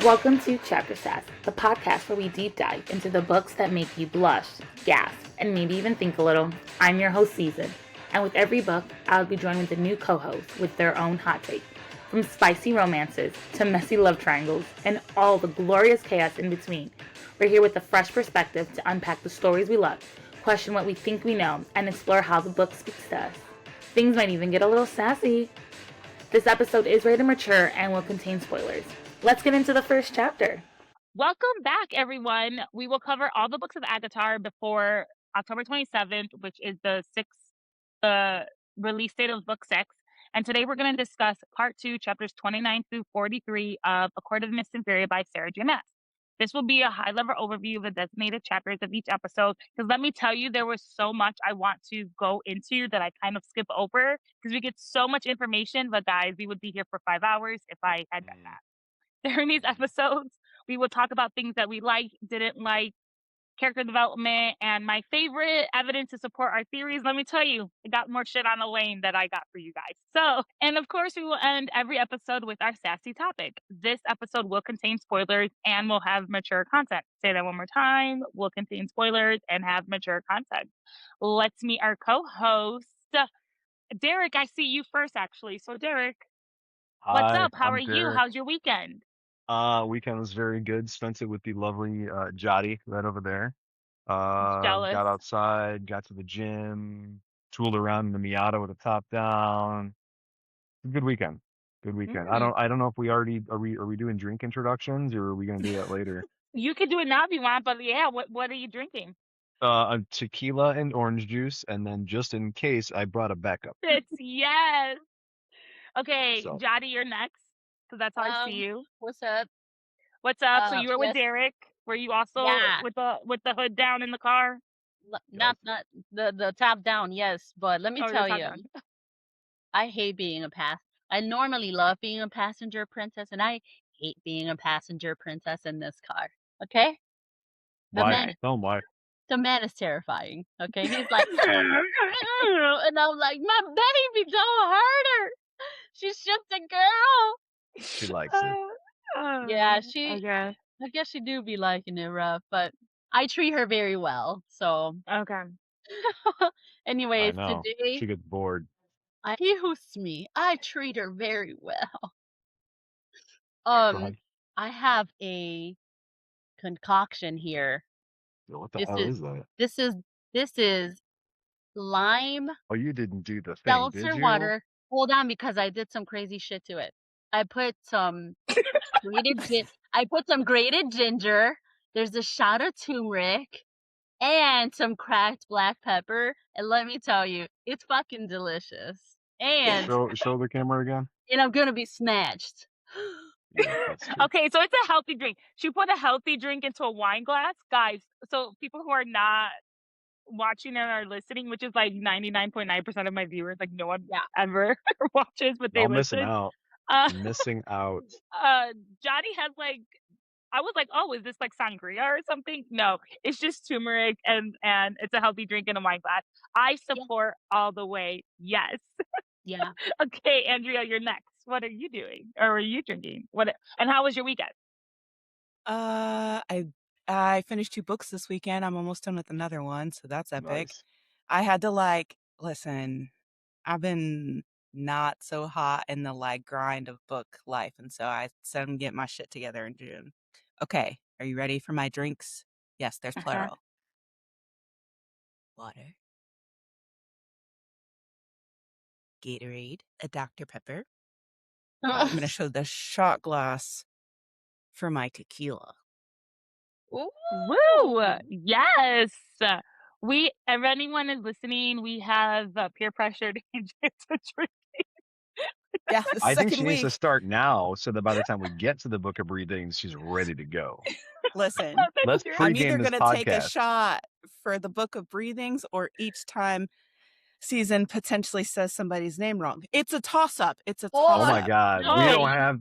Welcome to Chapter Sass, the podcast where we deep dive into the books that make you blush, gasp, and maybe even think a little. I'm your host, Season, and with every book, I'll be joined with a new co-host with their own hot take. From spicy romances to messy love triangles and all the glorious chaos in between, we're here with a fresh perspective to unpack the stories we love, question what we think we know, and explore how the book speaks to us. Things might even get a little sassy. This episode is rated mature and will contain spoilers. Let's get into the first chapter. Welcome back, everyone. We will cover all the books of Agatar before October 27th, which is the release date of book 6. And today we're going to discuss part 2, chapters 29 through 43 of A Court of Mist and Fury by Sarah J. Maas. This will be a high-level overview of the designated chapters of each episode, because let me tell you, there was so much I want to go into that I kind of skip over, because we get so much information, but guys, we would be here for 5 hours if I had done that. During these episodes, we will talk about things that we liked, didn't like, character development, and my favorite evidence to support our theories. Let me tell you, I got more shit on the lane that I got for you guys. So, and of course, we will end every episode with our sassy topic. This episode will contain spoilers and will have mature content. Say that one more time. Will contain spoilers and have mature content. Let's meet our co-host. Derek, I see you first, actually. So, Derek, what's Hi, up? How I'm are you? Derek. How's your weekend? Weekend was very good. Spent it with the lovely Jotty right over there. Jealous. Got outside, got to the gym, tooled around in the Miata with the top down. Good weekend. Good weekend. I Mm. don't know if we already are we doing drink introductions or are we gonna do that later? You can do it now if you want, but yeah, what are you drinking? A tequila and orange juice, and then just in case I brought a backup. Yes. Okay, So Jotty, you're next, because that's how I see you. What's up? What's up? So you were with Yes, Derek. Were you also yeah. with the hood down in the car? yep. Not the top down, yes, but let me Oh, you're tell top you, down. I hate being a I normally love being a passenger princess, and I hate being a passenger princess in this car. Okay? The Why? man Okay. Tell 'em why. the man is terrifying. Okay? He's like and I'm like, my baby, don't hurt her. She's just a girl. She likes it. Yeah, Okay. I guess she do be liking it rough, but I treat her very well. So Okay. I anyways, know. today She gets bored. excuse me, I treat her very well. Go Um, ahead. I have a concoction here. What the This hell is is that? this is this is lime Oh, you didn't do the thing, did seltzer you? water. Hold on, because I did some crazy shit to it. I put some I put some grated ginger. There's a shot of turmeric and some cracked black pepper. And let me tell you, it's fucking delicious. And Show the camera again. I'm gonna be snatched. Yeah, that's true. Okay, so it's a healthy drink. She put a healthy drink into a wine glass, guys. So people who are not watching and are listening, which is like 99.9% of my viewers, like no one Yeah. ever watches, but they Y'all missing listen. out. Uh, Missing out. Johnny has like, I was like, oh, is this like sangria or something? No, it's just turmeric and it's a healthy drink in a wine glass. I Yeah. support all the way. Yes. Yeah. Okay, Andrea, you're next. What are you doing, or are you drinking? And how was your weekend? I finished 2 books this weekend. I'm almost done with another one, so that's epic. Nice. I had to listen, I've been not so hot in the grind of book life, and so I said I'm getting my shit together in June. Okay, are you ready for my drinks? Yes, there's plural. Water. Gatorade, a Dr. Pepper. I'm gonna show the shot glass for my tequila. Ooh. Woo! Yes. If anyone is listening, we have peer pressure to drink. Yeah, the I think she second needs to week. start now so that by the time we get to the book of breathings, she's ready to go. Listen, Let's I'm pregame either this going to take a podcast. shot for the Book of Breathings or each time Season potentially says somebody's name wrong. It's a toss-up. It's a Oh Oh toss-up. my God. No.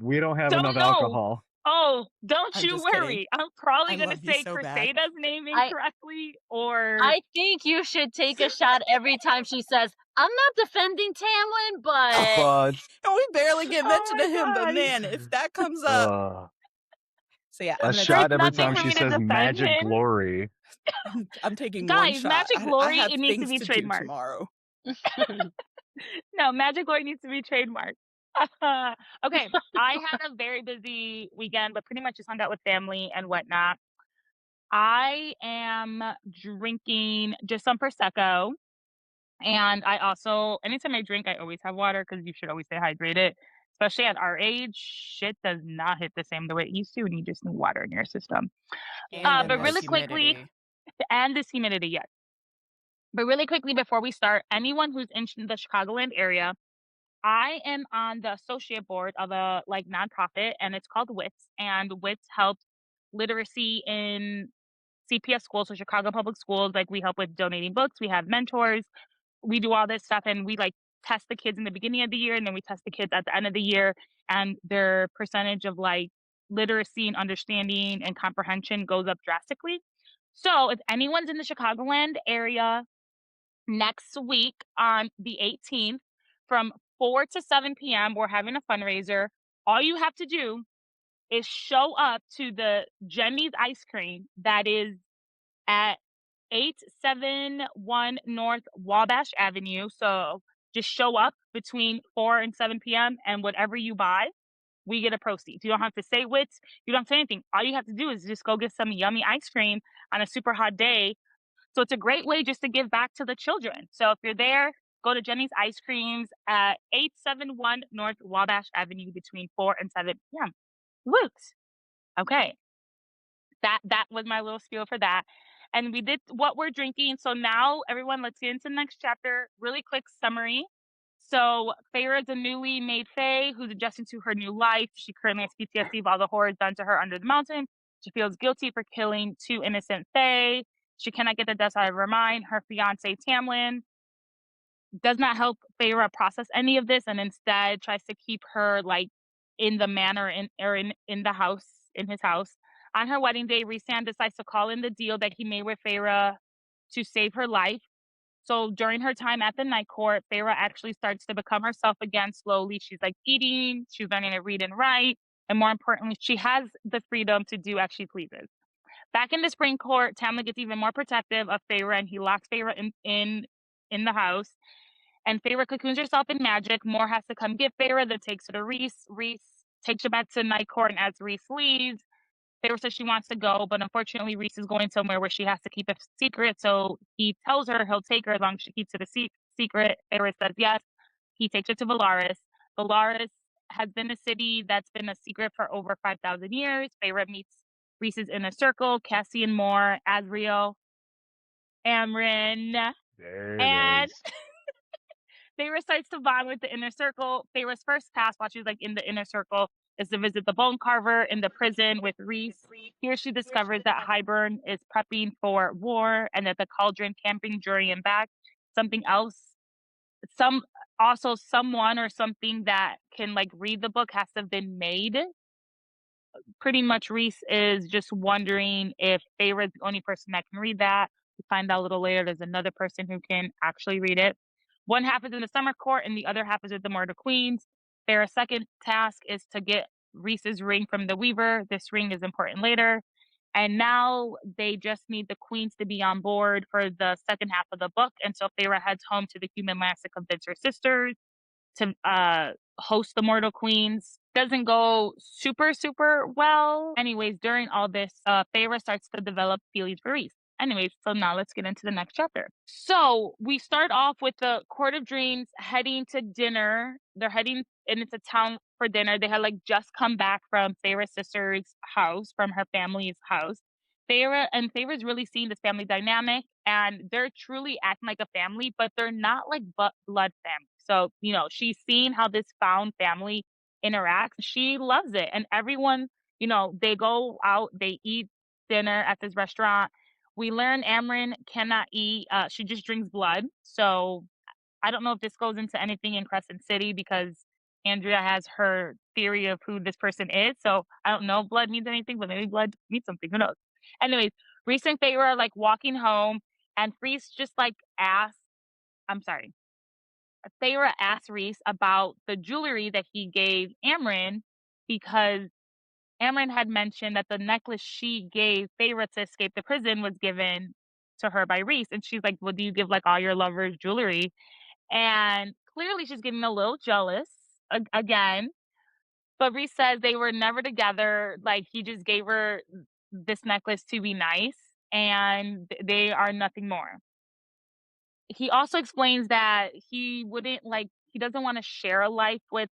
We don't have Don't enough know. alcohol. Oh, don't I'm you just worry. kidding. I'm probably I going to love you say so bad. Crusader's name I- incorrectly, or I think you should take a shot every time she says, I'm not defending Tamlin, but But And we barely get Oh mention my of him, but God. man, if that comes up, So yeah, I'm Less gonna There's shot take every nothing time for she me to says defend magic him. glory. I'm taking one Guys, shot. Magic I Glory, have it needs to things be to do trademarked. tomorrow. No, Magic Glory needs to be trademarked. Okay, I had a very busy weekend, but pretty much just hung out with family and whatnot. I am drinking just some Prosecco. And I also, anytime I drink, I always have water because you should always stay hydrated. Especially at our age, shit does not hit the same the way it used to, and you just need water in your system. And in But this really quickly, humidity. and this humidity, yes. But really quickly before we start, anyone who's in the Chicagoland area, I am on the associate board of a like nonprofit, and it's called WITS, and WITS helps literacy in CPS schools, so Chicago Public Schools. Like we help with donating books, we have mentors, we do all this stuff, and we like test the kids in the beginning of the year, and then we test the kids at the end of the year, and their percentage of like literacy and understanding and comprehension goes up drastically. So if anyone's in the Chicagoland area next week on the 18th from 4 to 7 p.m., we're having a fundraiser. All you have to do is show up to the Jenny's ice cream that is at 871 North Wabash Avenue. So just show up between 4 and 7 p.m. and whatever you buy, we get a proceeds. You don't have to say wits. You don't have to say anything. All you have to do is just go get some yummy ice cream on a super hot day. So it's a great way just to give back to the children. So if you're there, go to Jenny's Ice Creams at 871 North Wabash Avenue between 4 and 7 p.m. Woot. Okay. That was my little spiel for that. And we did what we're drinking. So now, everyone, let's get into the next chapter. Really quick summary. So Feyre is a newly made Fae who's adjusting to her new life. She currently has PTSD of all the horrors done to her under the mountain. She feels guilty for killing 2 innocent Fae. She cannot get the dust out of her mind. Her fiance Tamlin does not help Feyre process any of this, and instead tries to keep her like in the manor in the house, in his house. On her wedding day, Rhysand decides to call in the deal that he made with Feyre to save her life. So during her time at the night court, Feyre actually starts to become herself again slowly. She's like eating, she's learning to read and write, and more importantly, she has the freedom to do as she pleases. Back in the spring court, Tamlin gets even more protective of Feyre, and he locks Feyre in the house. And Feyre cocoons herself in magic. Moore has to come get Feyre, then takes her to Rhys. Rhys takes her back to night court, and as Rhys leaves, Feyre says she wants to go, but unfortunately Rhys is going somewhere where she has to keep a secret. So he tells her he'll take her as long as she keeps it a secret. Feyre says yes. He takes her to Valaris. Valaris has been a city that's been a secret for over 5,000 years. Feyre meets Rhys's inner circle, Cassian Moore, Asriel, Amryn, There it and is. Feyre starts to bond with the inner circle. Feyre's first task while she's like in the inner circle is to visit the bone carver in the prison with Rhys. Here she discovers that Hybern is prepping for war and that the cauldron can bring Jurian back. Something else, someone or something that can like read the book has to have been made. Pretty much Rhys is just wondering if Feyre is the only person that can read that. We find out a little later there's another person who can actually read it. One half is in the summer court and the other half is with the Murder Queens. Feyre's second task is to get Rhys's ring from the Weaver. This ring is important later. And now they just need the queens to be on board for the second half of the book. And so Feyre heads home to the human lands to convince her sisters to host the Mortal Queens. Doesn't go super well. Anyways, during all this, Feyre starts to develop feelings for Rhys. Anyways, so now let's get into the next chapter. So we start off with the Court of Dreams heading to dinner. They're heading into town for dinner. They had like just come back from Feyre's sister's house, from her family's house. Feyre's really seeing this family dynamic, and they're truly acting like a family, but they're not like blood family. So, she's seeing how this found family interacts. She loves it. And everyone, they go out, they eat dinner at this restaurant. We learn Amryn cannot eat, she just drinks blood. So I don't know if this goes into anything in Crescent City because Andria has her theory of who this person is. So I don't know if blood means anything, but maybe blood means something. Who knows? Anyways, Rhys and Feyre are like walking home, and Rhys just like Feyre asked Rhys about the jewelry that he gave Amryn because Amryn had mentioned that the necklace she gave Feyre to escape the prison was given to her by Rhys. And she's like, well, do you give like all your lovers jewelry? And clearly she's getting a little jealous again. But Rhys says they were never together. Like, he just gave her this necklace to be nice, and they are nothing more. He also explains that he doesn't want to share a life with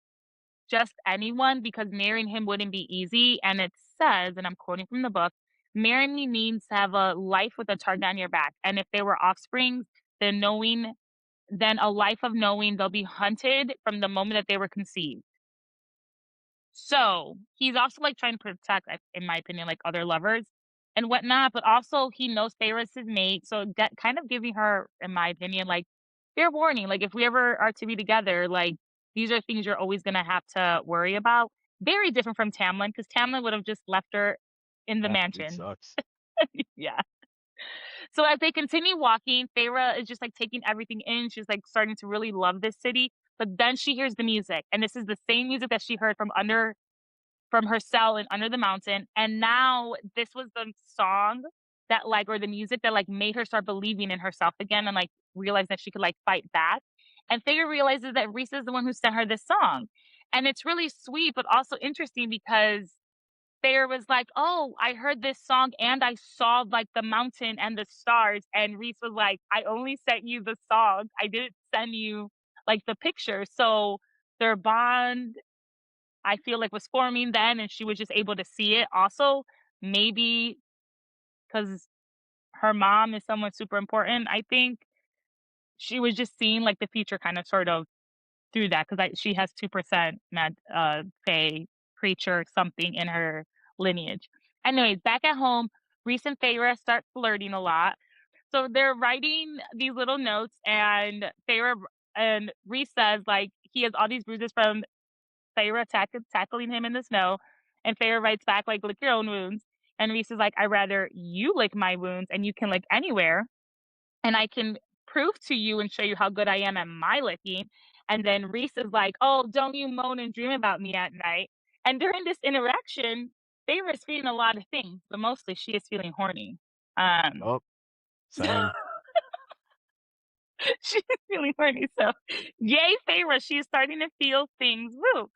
just anyone because marrying him wouldn't be easy. And it says, and I'm quoting from the book, marrying me means to have a life with a target on your back. And if they were offspring, then a life of knowing they'll be hunted from the moment that they were conceived. So he's also like trying to protect, in my opinion, like other lovers and whatnot, but also he knows Feyre's his mate. So kind of giving her, in my opinion, like fair warning. Like, if we ever are to be together, like these are things you're always gonna have to worry about. Very different from Tamlin, because Tamlin would have just left her in the That dude mansion. sucks. Yeah. So as they continue walking, Feyre is just like taking everything in. She's like starting to really love this city. But then she hears the music, and this is the same music that she heard from her cell and under the mountain. And now this was the song that like, or the music that like made her start believing in herself again and like realize that she could like fight back. And Feyre realizes that Rhys is the one who sent her this song. And it's really sweet, but also interesting because Feyre was like, oh, I heard this song and I saw like the mountain and the stars. And Rhys was like, I only sent you the song. I didn't send you like the picture. So their bond, I feel like, was forming then, and she was just able to see it. Also, maybe because her mom is someone super important, I think she was just seeing like the future kind of sort of through that, because she has 2% Fae creature something in her lineage. Anyways, back at home, Rhys and Feyre start flirting a lot. So they're writing these little notes, and Rhys says like he has all these bruises from Feyre tackling him in the snow, and Feyre writes back like, lick your own wounds. And Rhys is like, I'd rather you lick my wounds, and you can lick anywhere, and I can prove to you and show you how good I am at my licking. And then Rhys is like, oh, don't you moan and dream about me at night. And during this interaction, Feyre is feeling a lot of things, but mostly she is feeling horny. Oh, same. She's feeling horny. So yay, Feyre, she's starting to feel things. Woo.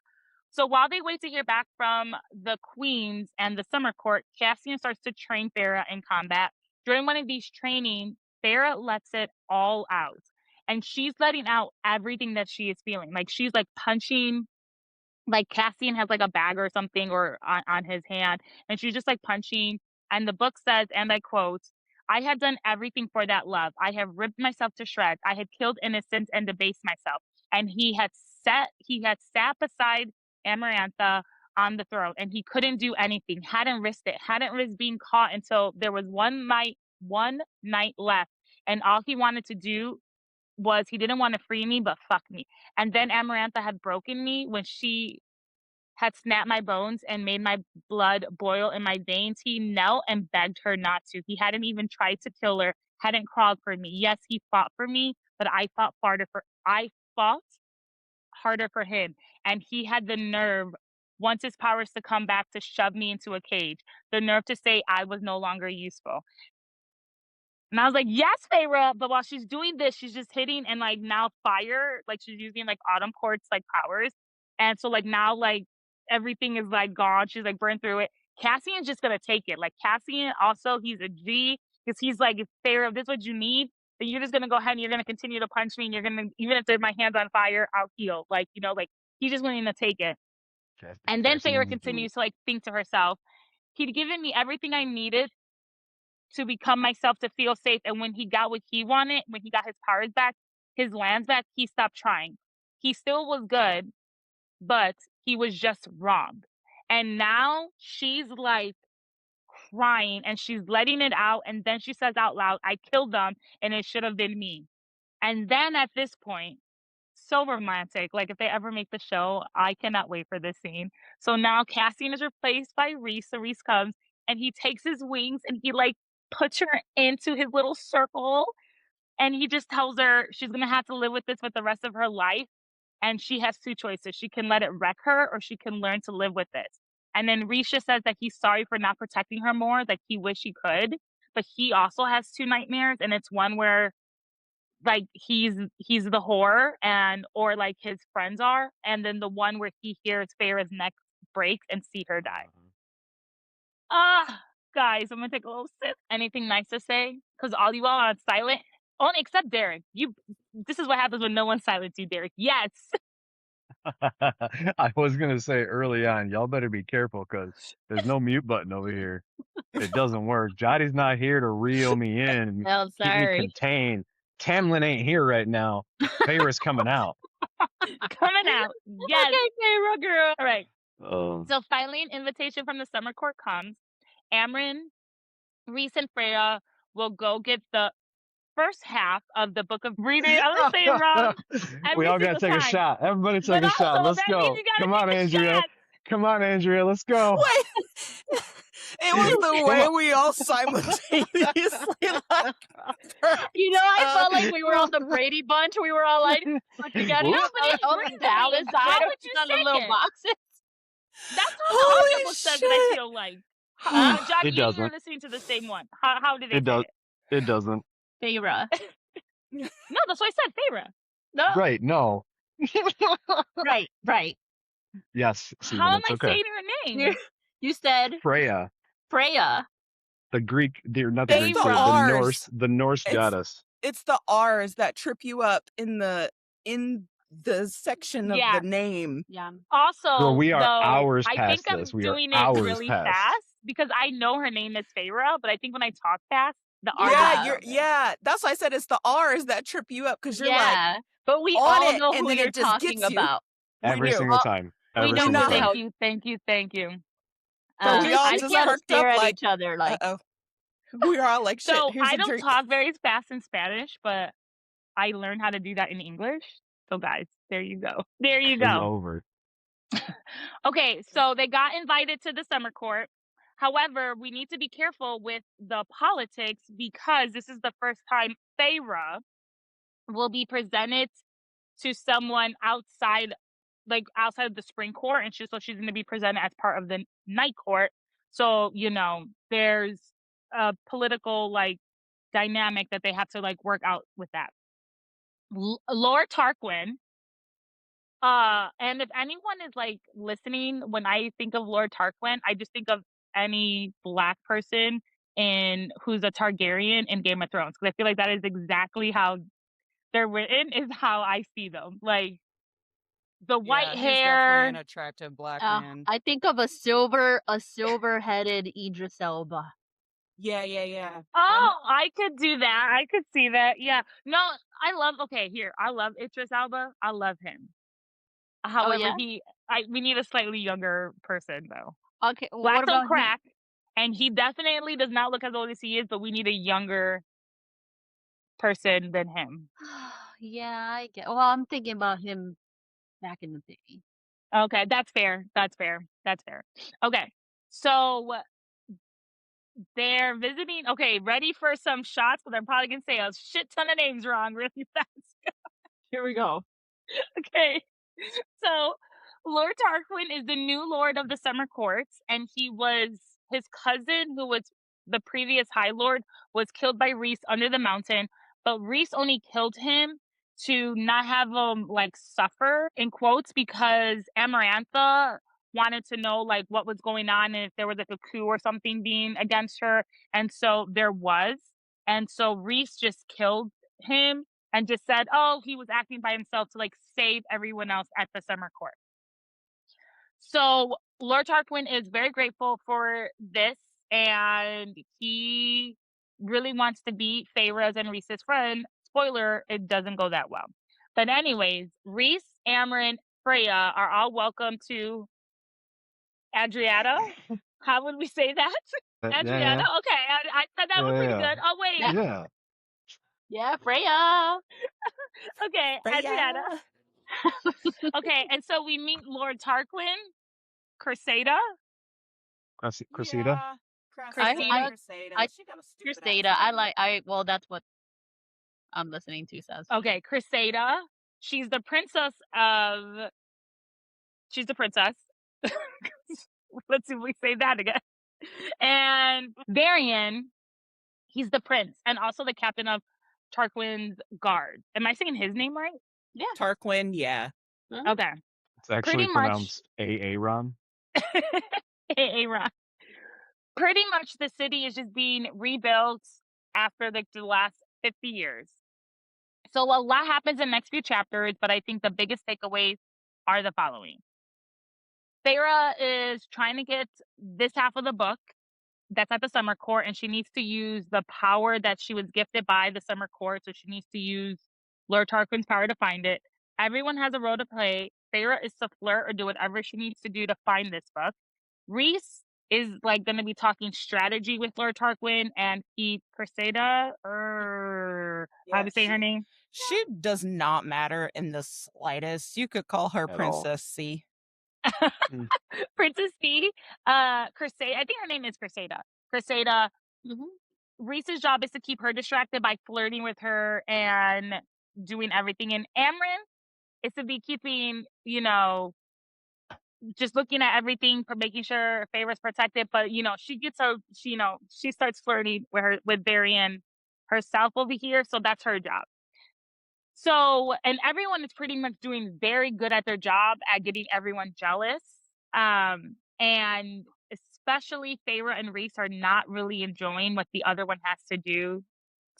So while they wait to hear back from the queens and the summer court, Cassian starts to train Feyre in combat. During one of these trainings, Feyre lets it all out. And she's letting out everything that she is feeling. Like, she's like punching, like Cassian has like a bag or something or on his hand, and she's just like punching. And the book says, and I quote, I had done everything for that love. I have ripped myself to shreds. I had killed innocents and debased myself. And he had sat beside Amarantha on the throne, and he couldn't do anything, hadn't risked it, hadn't risked being caught until there was one night left. And all he wanted to do was, he didn't want to free me, but fuck me. And then Amarantha had broken me when she had snapped my bones and made my blood boil in my veins. He knelt and begged her not to. He hadn't even tried to kill her, hadn't crawled for me. Yes, he fought for me, but I fought harder for him. And he had the nerve, once his powers to come back, to shove me into a cage. The nerve to say I was no longer useful. And I was like, yes, Feyre. But while she's doing this, she's just hitting, and like now fire, like she's using like autumn court's like powers. And so like now like everything is like gone. She's like burned through it. Cassian's just gonna take it. Like Cassian also, he's a G, because he's like, if Feyre, if this is what you need, then you're just gonna go ahead and you're gonna continue to punch me, and you're gonna, even if my hand's on fire, I'll heal. Like, like he's just willing to take it. And then Feyre continues to like think to herself, he'd given me everything I needed to become myself, to feel safe. And when he got what he wanted, when he got his powers back, his lands back, he stopped trying. He still was good, but he was just wrong. And now she's like crying, and she's letting it out. And then she says out loud, I killed them, and it should have been me. And then at this point, so romantic. Like, if they ever make the show, I cannot wait for this scene. So now Cassian is replaced by Rhys. So Rhys comes, and he takes his wings, and he like puts her into his little circle, and he just tells her she's gonna have to live with this for the rest of her life. And she has two choices. She can let it wreck her, or she can learn to live with it. And then Rhys just says that he's sorry for not protecting her more, like he wish he could. But he also has 2 nightmares, and it's one where like he's the whore and or like his friends are, and then the one where he hears Feyre's neck break and see her die. Guys, I'm gonna take a little sip. Anything nice to say? Because all you all are silent. Only except Derek. This is what happens when no one silenced you, Derek. Yes. I was gonna say early on, y'all better be careful because there's no mute button over here. It doesn't work. Jottie's not here to reel me in and Well, keep me sorry. contained. Tamlin ain't here right now. Feyre's coming out. Coming out. Yes. Okay, Feyre girl. All right. Oh, So finally, an invitation from the summer court comes. Amren, Rhys, and Freya will go get the first half of the book of reading. I'm gonna say it wrong. we every all gotta single take a time. shot. Everybody take But a shot. also, Let's that go. means you gotta Come on, take a Andrea. shot. Come on, Andrea. Let's go. Wait, it was the Come way on. we all simultaneously like. You know, I felt like we were on the Brady Bunch. We were all like put together. No, but it's on really the Dallas how side, would you on the say little it? boxes. That's how the Holy audiobook says it, I shit. feel like. Huh? Jottie, It you were doesn't. listening to the same one. How did they It say does. it? It doesn't. Feyre. No, that's what I said, Feyre. No. Right. No. Right. Yes, Steven, How am it's I okay. saying her name? You said Freya, Freya. the Greek, not the It's Greek, the the R's. Norse It's- goddess. It's the R's that trip you up in the section of Yeah. the name. Yeah. Also, Girl, we are though, hours I past think I'm this. We are doing it hours really past. fast because I know her name is Feyre, but I think when I talk fast, the R Yeah, doesn't show. Yeah, that's why I said it's the R's that trip you up because you're like Yeah. But we on all it, know and who then you're it just talking gets you. about. We Every knew. single time. We Every know. single know. time. Thank you. So we all I just can't perked stare up at like, each other like we were all like, shit, So here's I a don't drink. talk very fast in Spanish, but I learned how to do that in English. So guys, there you go. There you It's go. over. Okay, so they got invited to the summer court. However, we need to be careful with the politics because this is the first time Feyre will be presented to someone outside of the spring court, and she's going to be presented as part of the night court. So, there's a political dynamic that they have to work out with that. Lord Tarquin, and if anyone is listening, when I think of Lord Tarquin, I just think of any black person who's a Targaryen in Game of Thrones, because I feel like that is exactly how they're written, is how I see them. Like the white He's hair. definitely an attractive black man. I think of a silver-headed Idris Elba. Yeah. Oh, I could do that. I could see that. Yeah. No, I love Idris Elba. I love him. However, yeah? we need a slightly younger person though. Okay, well, Black's what about on crack, and he definitely does not look as old as he is, but we need a younger person than him. Yeah, I get. Well, I'm thinking about him back in the day. Okay, that's fair. Okay, so they're visiting. Okay, ready for some shots, but I'm probably gonna say a shit ton of names wrong really fast. Here we go. Okay, so Lord Tarquin is the new lord of the Summer Courts, and his cousin, who was the previous High Lord, was killed by Rhys under the mountain, but Rhys only killed him to not have him suffer in quotes, because Amarantha wanted to know what was going on and if there was a coup or something being against her, and so there was, and so Rhys just killed him and just said, oh, he was acting by himself to save everyone else at the Summer Court. So Lord Tarquin is very grateful for this, and he really wants to be Feyre's and Rhys's friend. Spoiler, it doesn't go that well. But anyways, Rhys, Amren, Freya are all welcome to Adriata. How would we say that? Adriata? Okay, I said that one pretty good. Oh, wait. Yeah. Yeah, Freya. Okay, Adriata. Okay, and so we meet Lord Tarquin, Cressida. Cressida? I- She got a stupid Cressida. ass Well, that's what I'm listening to, Sass. Okay, Cressida. She's the princess. Let's see if we say that again. And Varian, he's the prince and also the captain of Tarquin's guard. Am I saying his name right? Yeah. Tarquin, yeah. Okay. It's actually Pretty much. pronounced Aaron. Aaron. Pretty much the city is just being rebuilt after like the last 50 years. So a lot happens in the next few chapters, but I think the biggest takeaways are the following. Feyre is trying to get this half of the book that's at the summer court, and she needs to use the power that she was gifted by the summer court. So she needs to use Lord Tarquin's power to find it. Everyone has a role to play. Feyre is to flirt or do whatever she needs to do to find this book. Rhys is like going to be talking strategy with Lord Tarquin, and he Cressida, or how to say her name? She does not matter in the slightest. You could call her At all. Princess C. Princess C, Cressida. I think her name is Cressida. Cressida. Rhys's job is to keep her distracted by flirting with her and doing everything. And Amren is to be keeping, just looking at everything for making sure Feyre's protected. But she gets her, she starts flirting with Varian herself over here. So that's her job. So, and everyone is pretty much doing very good at their job at getting everyone jealous. And especially Feyre and Rhys are not really enjoying what the other one has to do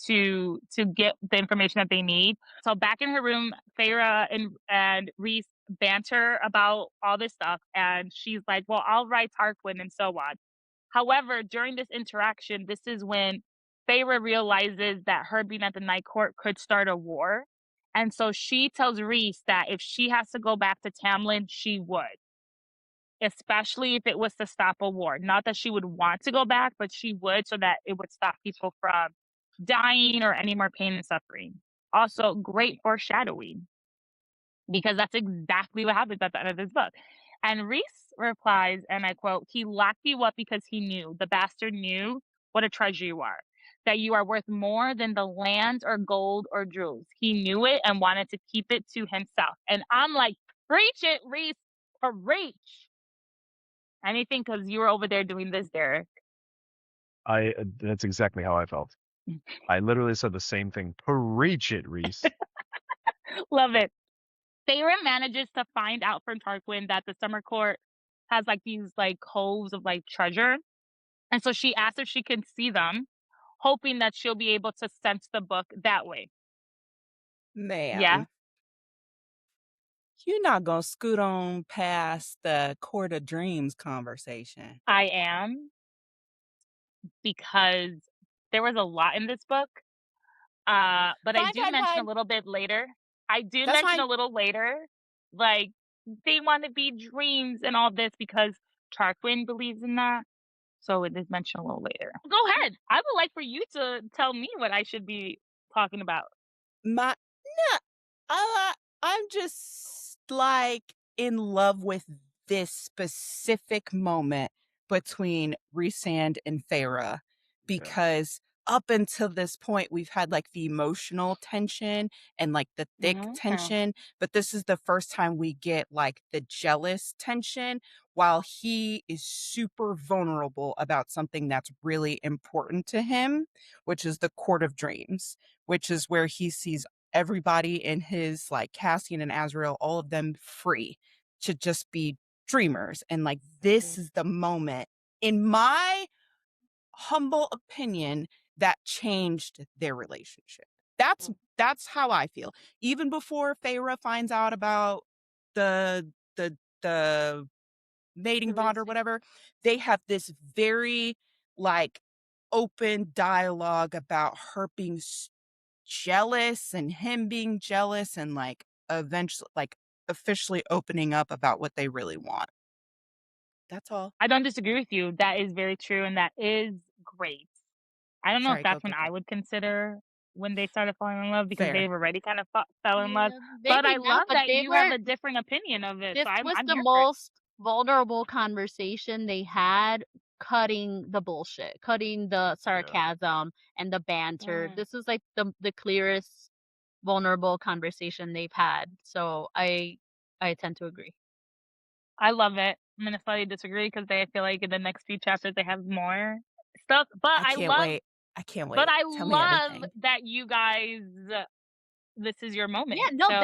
to get the information that they need. So back in her room, Feyre and Rhys banter about all this stuff, and she's like, well, I'll write Tarquin and so on. However, during this interaction, this is when Feyre realizes that her being at the Night Court could start a war. And so she tells Rhys that if she has to go back to Tamlin, she would. Especially if it was to stop a war. Not that she would want to go back, but she would, so that it would stop people from dying or any more pain and suffering. Also, great foreshadowing, because that's exactly what happens at the end of this book. And Rhys replies, and I quote, he locked you up because he knew, the bastard knew what a treasure you are, that you are worth more than the land or gold or jewels. He knew it and wanted to keep it to himself. And I'm like, preach it, Rhys, preach. Anything, because you were over there doing this, Derek. That's exactly how I felt. I literally said the same thing. Preach it, Rhys. Love it. Feyre manages to find out from Tarquin that the summer court has like these like coves of like treasure. And so she asks if she can see them, hoping that she'll be able to sense the book that way. Ma'am. Yeah. You're not going to scoot on past the Court of Dreams conversation. I am, because there was a lot in this book. But I do mention a little bit later. A little later, like, they want to be dreams and all this because Tarquin believes in that. So it is mentioned a little later. Go ahead. I would like for you to tell me what I should be talking about. I'm just like in love with this specific moment between Rhysand and Feyre, because up until this point we've had like the emotional tension and like the thick tension, but this is the first time we get like the jealous tension, while he is super vulnerable about something that's really important to him, which is the Court of Dreams, which is where he sees everybody in his like Cassian and Azrael, all of them free to just be dreamers. And like this is the moment, in my humble opinion, that changed their relationship. That's how I feel. Even before Feyre finds out about the mating bond or whatever, they have this very like open dialogue about her being jealous and him being jealous, and like eventually like officially opening up about what they really want. That's all. I don't disagree with you. That is very true, and that is great. I don't know if that's when I would consider when they started falling in love, because they've already kind of fell in love. But I love that you have a different opinion of it. This So was I'm the here most vulnerable conversation they had, cutting the bullshit, cutting the sarcasm and the banter. This is like the clearest vulnerable conversation they've had. So I tend to agree. I love it. I'm gonna slightly disagree because I feel like in the next few chapters they have more stuff. But I can't wait. I can't wait. I Tell me love everything. that you guys. This is your moment. Yeah, no, So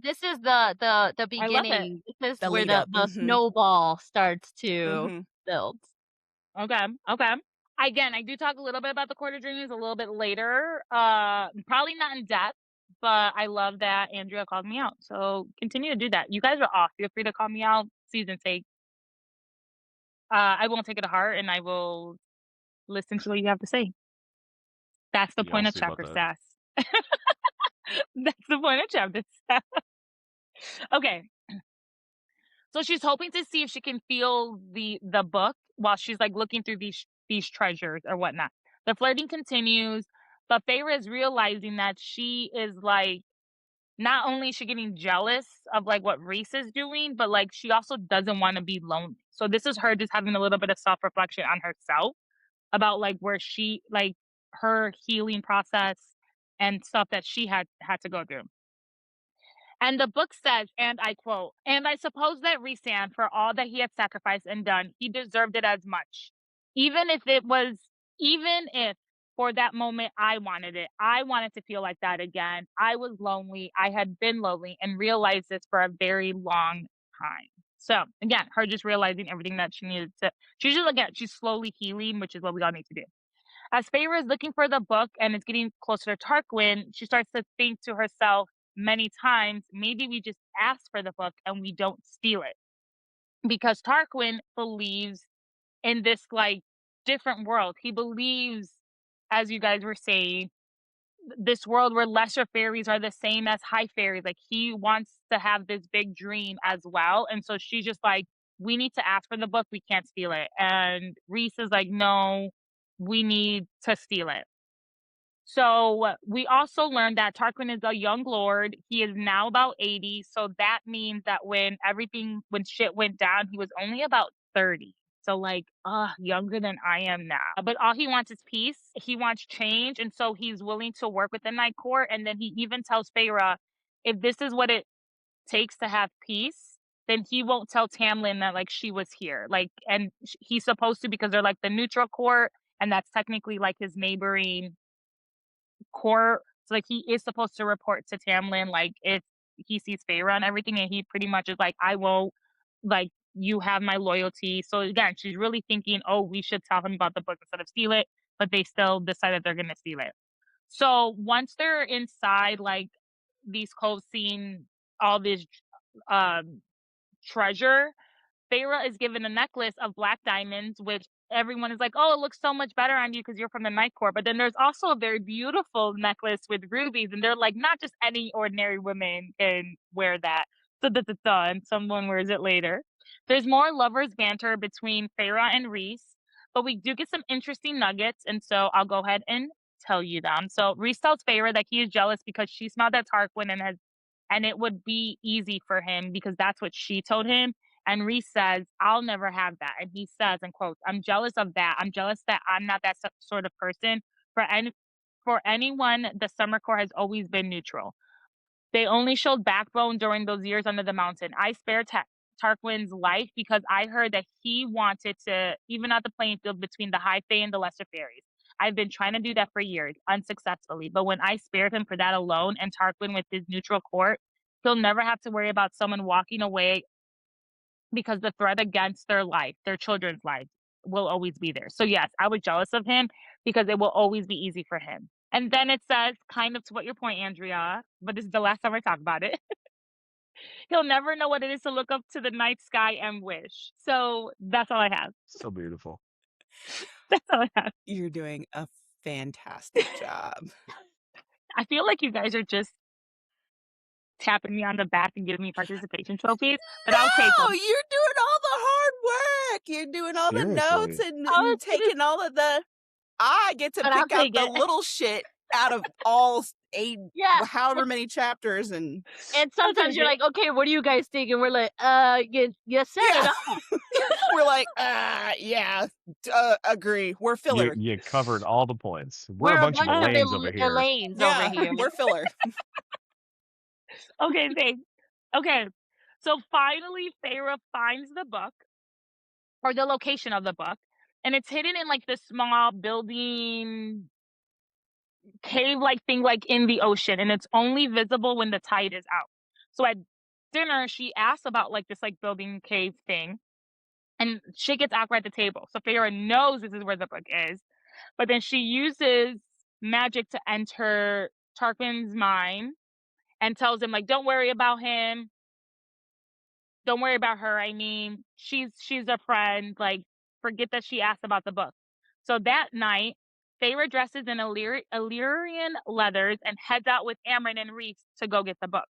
this is the I love it. beginning. This is The where lead the up. the snowball starts to build. Okay. Again, I do talk a little bit about the Court of Dreams a little bit later. Probably not in depth, but I love that Andrea called me out. So continue to do that. You guys are off. Feel free to call me out. Season's sake. I won't take it to heart, and I will listen to what you have to say. That's the Yeah, point I'll of see about chapter that. Sass. That's the point of chapter Sass. Okay. So she's hoping to see if she can feel the book while she's like looking through these treasures or whatnot. The flirting continues, but Feyre is realizing that she is like not only is she getting jealous of like what Reese is doing, but like she also doesn't want to be lonely. So this is her just having a little bit of self-reflection on herself about like where she like her healing process and stuff that she had to go through. And the book says, and I quote, "And I suppose that Rhysand, for all that he had sacrificed and done, he deserved it as much. Even if for that moment I wanted it. I wanted to feel like that again. I was lonely. I had been lonely and realized this for a very long time." So again, her just realizing everything that she needed to. She's slowly healing, which is what we all need to do. As Feyre is looking for the book and is getting closer to Tarquin, she starts to think to herself many times, maybe we just ask for the book and we don't steal it. Because Tarquin believes in this like different world. He believes, as you guys were saying, this world where lesser fairies are the same as high fairies. Like he wants to have this big dream as well. And so she's just like, we need to ask for the book. We can't steal it. And Reese is like, no, we need to steal it. So we also learned that Tarquin is a young lord. He is now about 80. So that means that when shit went down, he was only about 30. So like, younger than I am now. But all he wants is peace. He wants change. And so he's willing to work with the Night Court. And then he even tells Feyre, if this is what it takes to have peace, then he won't tell Tamlin that like she was here. Like, and he's supposed to because they're like the neutral court. And that's technically like his neighboring court. So like he is supposed to report to Tamlin like if he sees Feyre and everything, and he pretty much is like, I won't, like, you have my loyalty. So again, she's really thinking, oh, we should tell him about the book instead of steal it, but they still decided they're gonna steal it. So once they're inside like these coves seeing all this treasure, Feyre is given a necklace of black diamonds, which everyone is like, oh, it looks so much better on you because you're from the Night Court. But then there's also a very beautiful necklace with rubies, and they're like, not just any ordinary woman can wear that. And someone wears it later. There's more lovers banter between Feyre and Reese, but we do get some interesting nuggets, and so I'll go ahead and tell you them. So Reese tells Feyre that he is jealous because she smiled at Tarquin and it would be easy for him because that's what she told him. And Reese says, I'll never have that. And he says, in quotes, I'm jealous of that. I'm jealous that I'm not that sort of person. For anyone, the Summer Court has always been neutral. They only showed backbone during those years under the mountain. I spared Tarquin's life because I heard that he wanted to even out the playing field between the High Fae and the Lesser Fairies. I've been trying to do that for years, unsuccessfully. But when I spared him for that alone and Tarquin with his neutral court, he'll never have to worry about someone walking away because the threat against their life, their children's life, will always be there. So yes, I was jealous of him because it will always be easy for him. And then it says, kind of to what your point, Andrea, but this is the last time I talk about it. He'll never know what it is to look up to the night sky and wish. So that's all I have. So beautiful. That's all I have. You're doing a fantastic job. I feel like you guys are just tapping me on the back and giving me participation trophies, but I'll take them. No, you're doing all the hard work. You're doing all the notes and taking all of the. I get to pick out the little shit out of all 8, however many chapters, and sometimes you're like, okay, what do you guys think? And we're like, you said it all. We're like, agree. We're filler. You covered all the points. We're a bunch of Elaines over here. Elaines over here. We're filler. Okay, thanks. Okay, so finally Feyre finds the book. or the location of the book, and it's hidden in like this small building cave-like thing, like in the ocean, and it's only visible when the tide is out. So at dinner, she asks about like this like building cave thing, and shit gets awkward at the table. So Feyre knows this is where the book is, but then she uses magic to enter Tarquin's mind and tells him like, "Don't worry about him. Don't worry about her. I mean, she's a friend. Like, forget that she asked about the book." So that night, Feyre dresses in Illyrian leathers and heads out with Amryn and Reese to go get the book.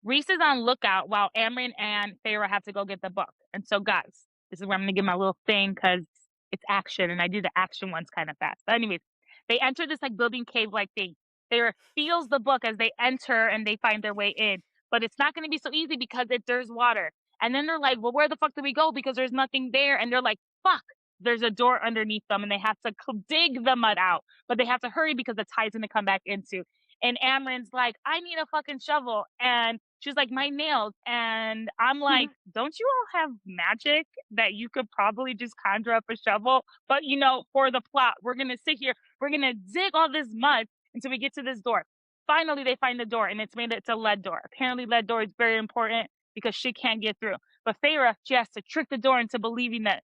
Reese is on lookout while Amryn and Feyre have to go get the book. And so, guys, this is where I'm going to give my little thing because it's action, and I do the action ones kind of fast. But anyways, they enter this like building cave-like thing. Feyre feels the book as they enter and they find their way in. But it's not going to be so easy because there's water. And then they're like, well, where the fuck do we go? Because there's nothing there. And they're like, fuck, there's a door underneath them, and they have to dig the mud out. But they have to hurry because the tide's going to come back into. And Amryn's like, I need a fucking shovel. And she's like, my nails. And I'm like, don't you all have magic that you could probably just conjure up a shovel? But, you know, for the plot, we're going to sit here. We're going to dig all this mud until we get to this door. Finally, they find the door, and it's a lead door. Apparently, lead door is very important because she can't get through. But Feyre, she has to trick the door into believing that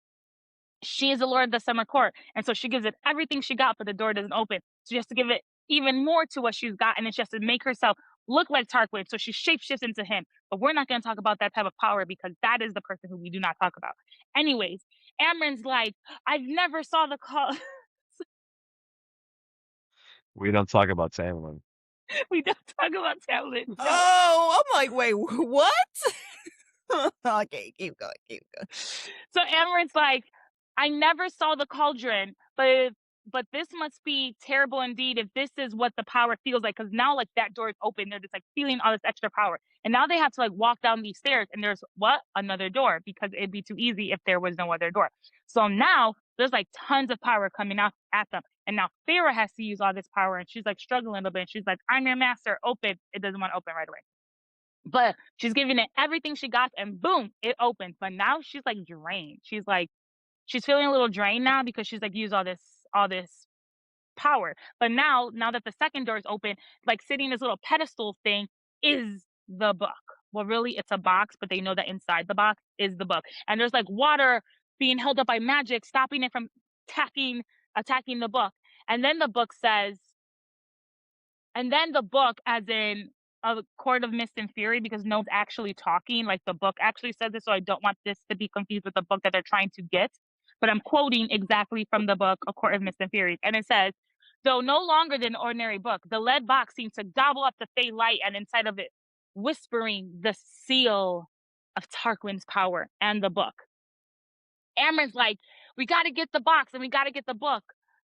she is the Lord of the Summer Court. And so she gives it everything she got, but the door doesn't open. So she has to give it even more to what she's got, and then she has to make herself look like Tarquin. So she shapeshifts into him. But we're not going to talk about that type of power because that is the person who we do not talk about. Anyways, Amryn's like, I've never saw the call. We don't talk about Tamlin. We don't talk about Tamlin. No. Oh, I'm like, wait, what? Okay, keep going. So Amryn's like, I never saw the cauldron, but this must be terrible indeed if this is what the power feels like. Because now, like, that door is open. They're just like feeling all this extra power. And now they have to like walk down these stairs, and there's another door, because it'd be too easy if there was no other door. So now there's like tons of power coming out at them. And now Feyre has to use all this power, and she's like struggling a little bit. And she's like, I'm your master, open. It doesn't want to open right away. But she's giving it everything she got, and boom, it opens. But now she's like drained. She's feeling a little drained now because she's like used all this power. But now that the second door is open, like sitting in this little pedestal thing is the book. Well, really, it's a box, but they know that inside the box is the book. And there's like water being held up by magic, stopping it from attacking the book. And then the book says, as in a Court of Mist and Fury, because no one's actually talking, like the book actually says this, so I don't want this to be confused with the book that they're trying to get. But I'm quoting exactly from the book, A Court of Mist and Fury. And it says, though no longer than an ordinary book, the lead box seems to gobble up the Fey light, and inside of it, whispering the seal of Tarquin's power and the book. Amryn's like, we got to get the box and we got to get the book.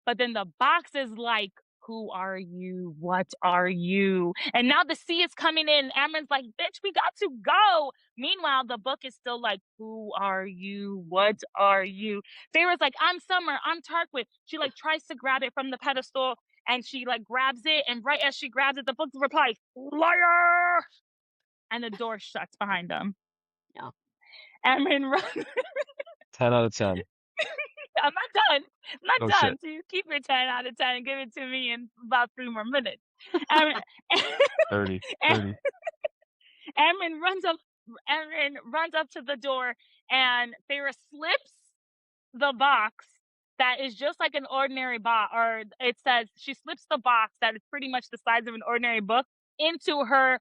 But then the box is like, who are you? What are you? And now the sea is coming in. Amryn's like, bitch, we got to go. Meanwhile, the book is still like, who are you? What are you? Feyre's like, I'm Summer. I'm Tarquin. She like tries to grab it from the pedestal, and she like grabs it. And right as she grabs it, the book replies, liar. And the door shuts behind them. Yeah. Amryn runs. 10 out of 10. I'm not done. Oh, done. shit. So you keep your 10 out of 10 and give it to me in about 3 more minutes. 30. Amryn runs up to the door, and Feyre slips the box that is just like an ordinary box, or it says she slips the box that is pretty much the size of an ordinary book into her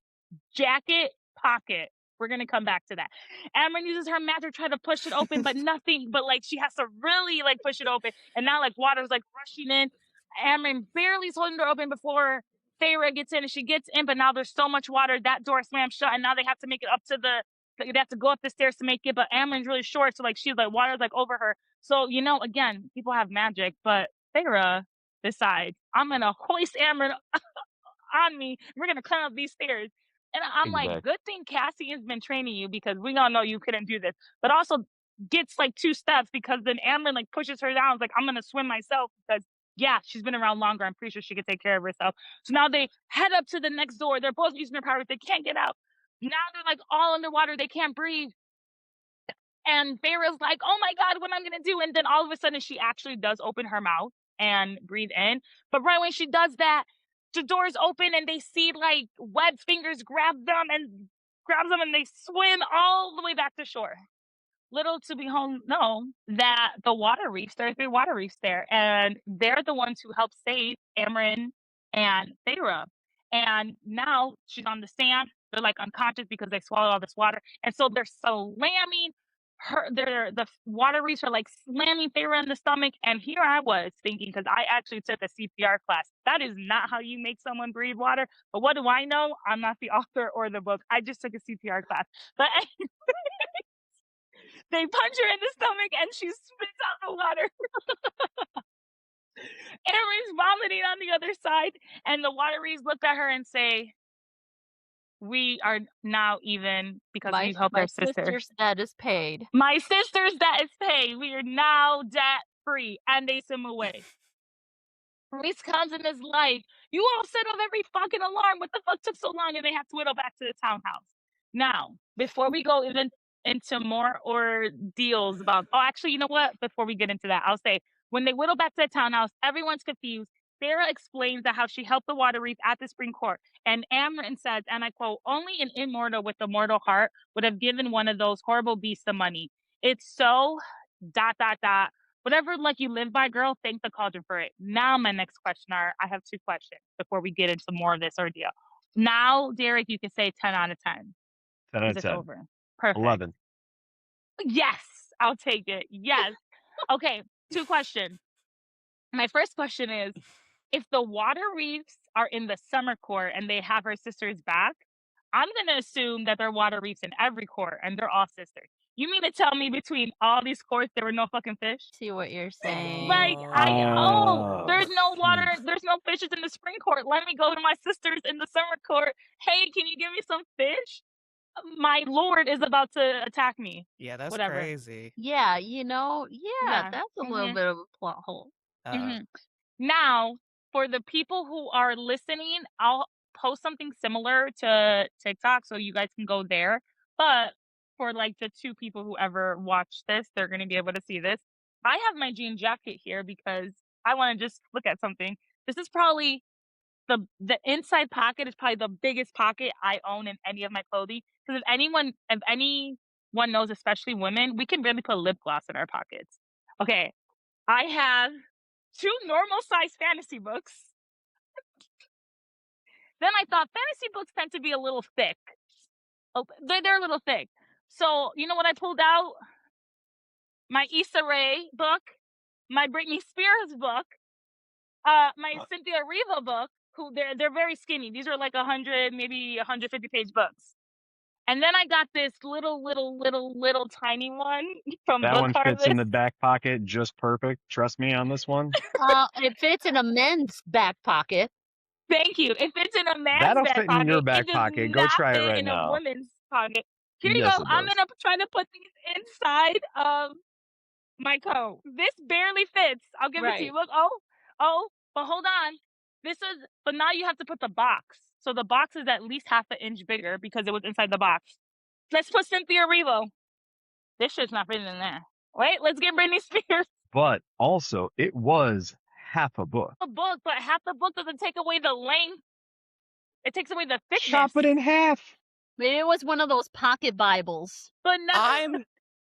jacket pocket. We're going to come back to that. Amryn uses her magic to try to push it open, but nothing, but like she has to really like push it open. And now like water's like rushing in. Amryn barely is holding the door open before Feyre gets in, and she gets in, but now there's so much water, that door slams shut, and now they have to make it up to they have to go up the stairs to make it, but Amryn's really short, so like she's like, water's like over her. So, you know, again, people have magic, but Feyre decides, I'm going to hoist Amryn on me. We're going to climb up these stairs. And I'm like, good thing Cassie has been training you, because we all know you couldn't do this. But also gets like 2 steps, because then Amryn like pushes her down. It's like, I'm going to swim myself, because yeah, she's been around longer. I'm pretty sure she could take care of herself. So now they head up to the next door. They're both using their powers. They can't get out. Now they're like all underwater. They can't breathe. And Feyre's like, oh my God, what I'm going to do? And then all of a sudden she actually does open her mouth and breathe in. But right when she does that, the doors open and they see like web fingers grabs them and they swim all the way back to shore. Little to be know that the water reefs, there are 3 water reefs there, and they're the ones who helped save Amren and Feyre. And now she's on the sand. They're like unconscious because they swallowed all this water. And so they're slamming the water reefs are like slamming Feyre in the stomach. And here I was thinking, because I actually took a CPR class. That is not how you make someone breathe water. But what do I know? I'm not the author or the book. I just took a CPR class. But they punch her in the stomach and she spits out the water. Amren's vomiting on the other side, and the water reefs look at her and say, we are now even because we helped our sister. My sister's debt is paid. My sister's debt is paid. We are now debt free. And they send him away. Reese comes in his life. You all set off every fucking alarm. What the fuck took so long? And they have to whittle back to the townhouse. Now, before we go even into more ordeals about, actually, you know what? Before we get into that, I'll say, when they whittle back to the townhouse, everyone's confused. Feyre explains that how she helped the water reef at the Supreme Court. And Amren says, and I quote, only an immortal with a mortal heart would have given one of those horrible beasts the money. It's so ... Whatever luck you live by, girl, thank the cauldron for it. Now my next question I have 2 questions before we get into more of this ordeal. Now, Derek, you can say 10 out of 10. 10 out of 10. Over. Perfect. 11. Yes, I'll take it. Yes. Okay, 2 questions. My first question is, if the water reefs are in the summer court and they have her sisters back, I'm going to assume that there are water reefs in every court and they're all sisters. You mean to tell me between all these courts there were no fucking fish? See what you're saying. Like, there's no water, there's no fishes in the spring court. Let me go to my sisters in the summer court. Hey, can you give me some fish? My lord is about to attack me. Yeah, that's Whatever. crazy. Yeah, that's a little bit of a plot hole. Now, for the people who are listening, I'll post something similar to TikTok so you guys can go there. But for like the 2 people who ever watch this, they're going to be able to see this. I have my jean jacket here because I want to just look at something. This is probably the inside pocket is probably the biggest pocket I own in any of my clothing. Because if anyone knows, especially women, we can really put lip gloss in our pockets. Okay, I have 2 normal size fantasy books. Then I thought fantasy books tend to be a little thick. Oh, they're a little thick. So, you know what I pulled out? My Issa Rae book, my Britney Spears book, my Cynthia Erivo book, who they're very skinny. These are like 100, maybe 150 page books. And then I got this little tiny one from That Book one Harvest. fits in the back pocket just perfect. Trust me on this one. It fits in a men's back pocket. Thank you. It fits in a man's That'll back fit pocket. in your back pocket. Go try it right in now. a woman's pocket. Here you Yes, go. it I'm does. gonna try to put these inside of my coat. This barely fits. I'll give it to you. Look. Oh, but hold on. But now you have to put the box. So the box is at least half an inch bigger because it was inside the box. Let's put Cynthia Erivo. This shit's not fitting in there. Wait, let's get Britney Spears. But also, it was half a book. A book, but half the book doesn't take away the length. It takes away the thickness. Chop it in half. Maybe it was one of those pocket Bibles. But no.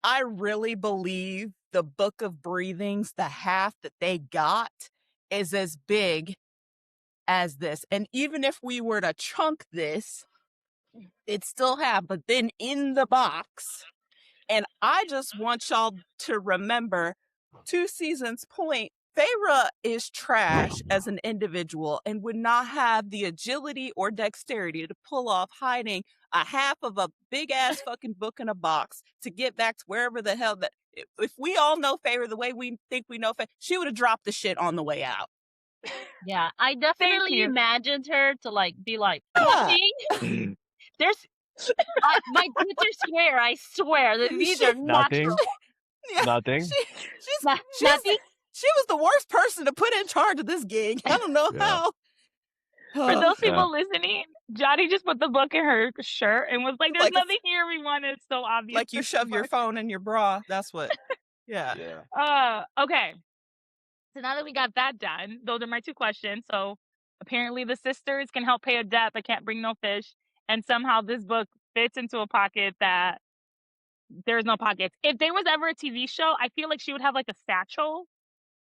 I really believe the Book of Breathings, the half that they got, is as big as this. And even if we were to chunk this, it's still half, but then in the box. And I just want y'all to remember, 2 seasons point, Feyre is trash as an individual and would not have the agility or dexterity to pull off hiding a half of a big ass fucking book in a box to get back to wherever the hell that. If we all know Feyre the way we think we know Feyre, she would have dropped the shit on the way out. Yeah, I definitely imagined her to be like, there's my Twitter I swear that these are Nothing. Yeah, Nothing. She was the worst person to put in charge of this gig. I don't know how. For those Yeah. people listening, Johnny just put the book in her shirt and was like, "There's Like nothing here we want." It's so obvious. like you shove your phone in your bra. That's what. Yeah. Yeah. Okay. So now that we got that done, those are my 2 questions. So apparently the sisters can help pay a debt but can't bring no fish. And somehow this book fits into a pocket that there's no pockets. If there was ever a TV show, I feel like she would have like a satchel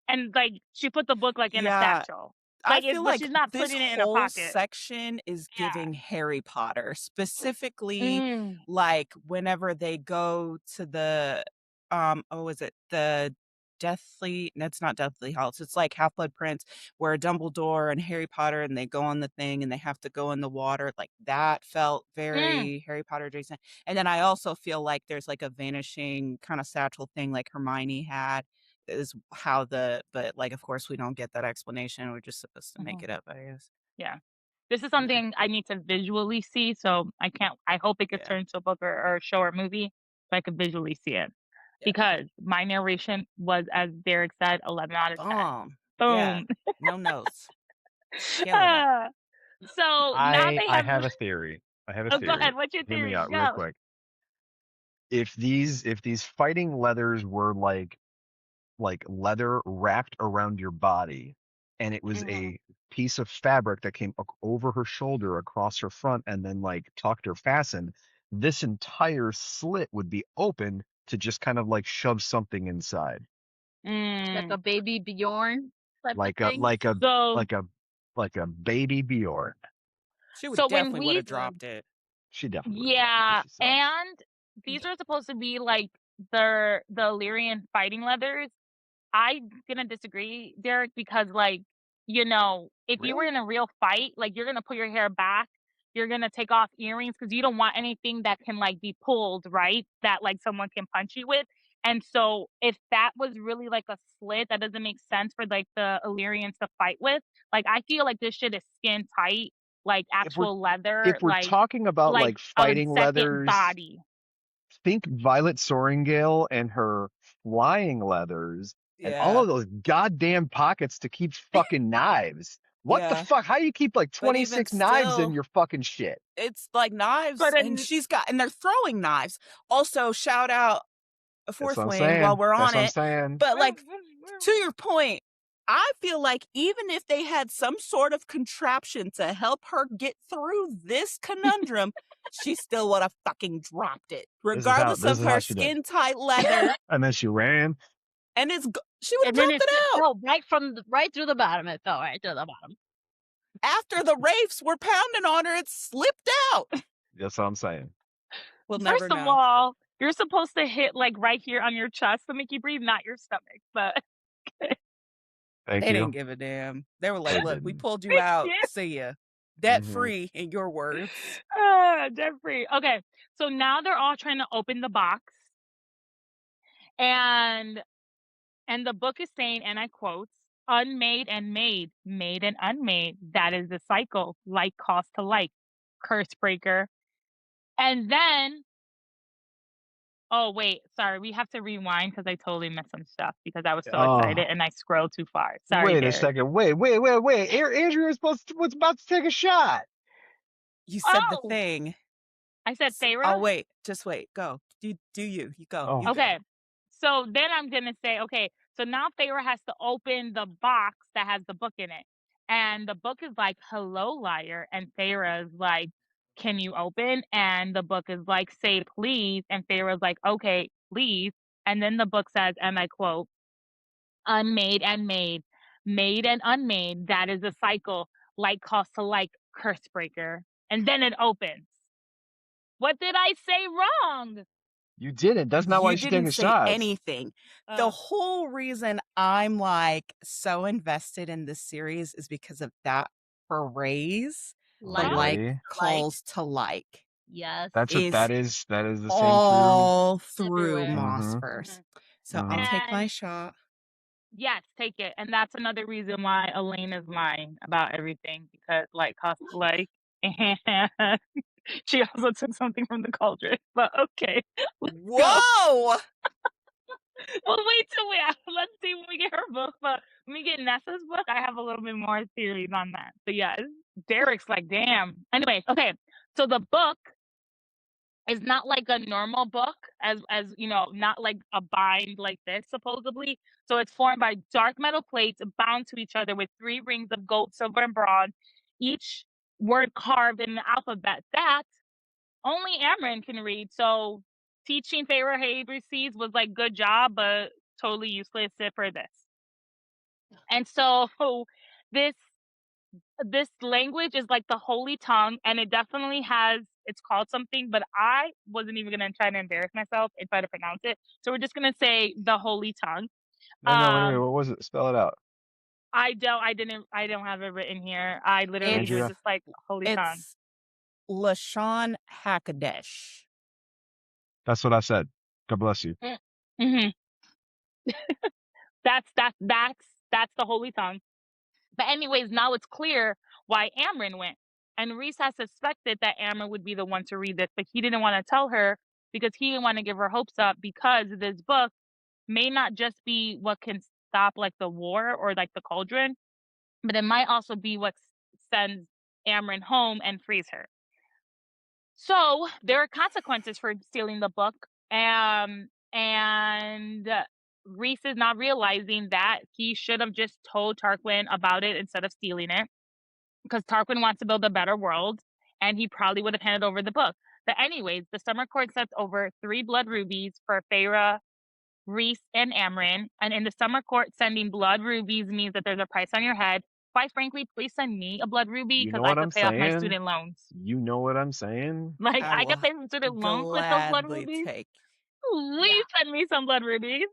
and like she put the book like in a Yeah. satchel. I Like feel but like she's not this putting it in a whole pocket. section is Yeah. giving Harry Potter, specifically Mm. like whenever they go to the is it the Deathly? That's not Deathly Hallows. It's like Half-Blood Prince, where Dumbledore and Harry Potter and they go on the thing and they have to go in the water. Like that felt very Harry Potter adjacent. And then I also feel like there's like a vanishing kind of satchel thing like Hermione had. Is how but like of course we don't get that explanation. We're just supposed to make Mhm. it up, I guess. Yeah. This is something I need to visually see, so I hope it gets Yeah. turned into a book or a show or movie so I can visually see it. Yeah. Because my narration was, as Derek said, 11 out of 10. Yeah. Boom. No notes. Killing it. Ah, so now they I have have a theory. I have a Oh, go theory. ahead. What's your Hear me theory? out real Go. quick. If these fighting leathers were like leather wrapped around your body, and it was Mhm. a piece of fabric that came over her shoulder across her front and then like tucked or fastened, this entire slit would be open to just kind of like shove something inside, Like a Mm. baby Bjorn type of like a thing. So like a baby Bjorn. She would so when definitely would we have dropped it. She definitely would have dropped it Yeah, 'cause she sucks. and these are supposed to be like the Illyrian fighting leathers. I'm gonna disagree, Derek, because like, if you were Really? in a real fight, like you're gonna put your hair back, you're gonna take off earrings because you don't want anything that can like be pulled, right? That like someone can punch you with. And so if that was really like a slit, that doesn't make sense for like the Illyrians to fight with. Like I feel like this shit is skin tight, like If we're actual leather, talking about like like a fighting second leathers, body. think Violet Soaringale and her flying leathers and all Yeah. of those goddamn pockets to keep fucking knives. What the Yeah. fuck? How do you keep like But even 26 knives in still, your fucking shit? it's like knives, But and they're throwing knives. Also, shout out a That's Fourth what I'm Wing while saying. we're That's on what I'm it. saying. But like to your point, I feel like even if they had some sort of contraption to help her get through this conundrum, she still would have fucking dropped it, regardless This of is how her she did. skin tight leather. And then she ran. And she would have And then dropped it out. fell right through the bottom. It fell right through the bottom. After the Wraiths were pounding on her, it slipped out. That's what I'm saying. We'll never First of know. all, you're supposed to hit like right here on your chest to make you breathe, not your stomach. But Thank They you. didn't give a damn. They were like, They look, we didn't. pulled you out. Yeah. See ya. Debt free, in your words. Jeffrey. Okay, so now they're all trying to open the box, and the book is saying, and I quote, "Unmade and made, made and unmade. That is the cycle. Like cost to like, curse breaker." And then, oh wait, sorry, we have to rewind because I totally missed some stuff because I was so excited and I scrolled too far. Sorry, Wait a Derek. second. Wait. Andrew was about to take a shot. You said the Oh, thing. I said Feyre. I'll wait. Just wait. Go. Do you. You go. Oh. You go. Okay. So then I'm going to say, okay, so now Feyre has to open the box that has the book in it. And the book is like, "Hello, liar." And Feyre is like, "Can you open?" And the book is like, "Say please." And Feyre is like, "Okay, please." And then the book says, and I quote, "Unmade and made, made and unmade. That is a cycle. Like cost to like, curse breaker." And then it opens. What did I say wrong? You didn't. That's not why You she's taking didn't say shots. anything. The whole reason I'm like so invested in this series is because of that phrase. Like, Like Really? calls to like. yes. That is the same All through Everywhere. Moss Mhm. verse. So Mhm. I'll take my And shot. yes, take it. And that's another reason why Elaine is lying about everything because, like, cost like, and she also took something from the cauldron. But okay, let's go. Whoa! Well, wait till let's see when we get her book. But when we get Nessa's book, I have a little bit more theories on that. So yes, Derek's like, damn. Anyways, okay. So the book is not like a normal book, as you know, not like a bind like this, supposedly. So it's formed by dark metal plates bound to each other with 3 rings of gold, silver, and bronze, each word carved in the alphabet that only Amryn can read. So teaching Feyre Habreseas was like, good job, but totally useless for this. And so this this language is like the holy tongue, and it definitely has, it's called something, but I wasn't even gonna try to embarrass myself and try to pronounce it. So we're just gonna say the holy tongue. No, wait, what was it? Spell it out. I don't have it written here. I literally was Andrea? just like holy tongue. It's Lashon Hakadesh. That's what I said. God bless you. Mm-hmm. That's the holy tongue. But anyways, now it's clear why Amryn went. And Rhys has suspected that Amryn would be the one to read this, but he didn't want to tell her because he didn't want to give her hopes up, because this book may not just be what can stop like the war or like the cauldron, but it might also be what sends Amryn home and frees her. So there are consequences for stealing the book. And Rhys is not realizing that he should have just told Tarquin about it instead of stealing it, because Tarquin wants to build a better world, and he probably would have handed over the book. But anyways, the Summer Court sets over 3 blood rubies for Feyre, Rhys, and Amryn. And in the Summer Court, sending blood rubies means that there's a price on your head. Quite frankly, please send me a blood ruby, You because know I what could I'm pay off my saying? student loans. You know what I'm saying? Like, I I could will pay some student loans with those blood gladly rubies. take. Please send me some blood rubies.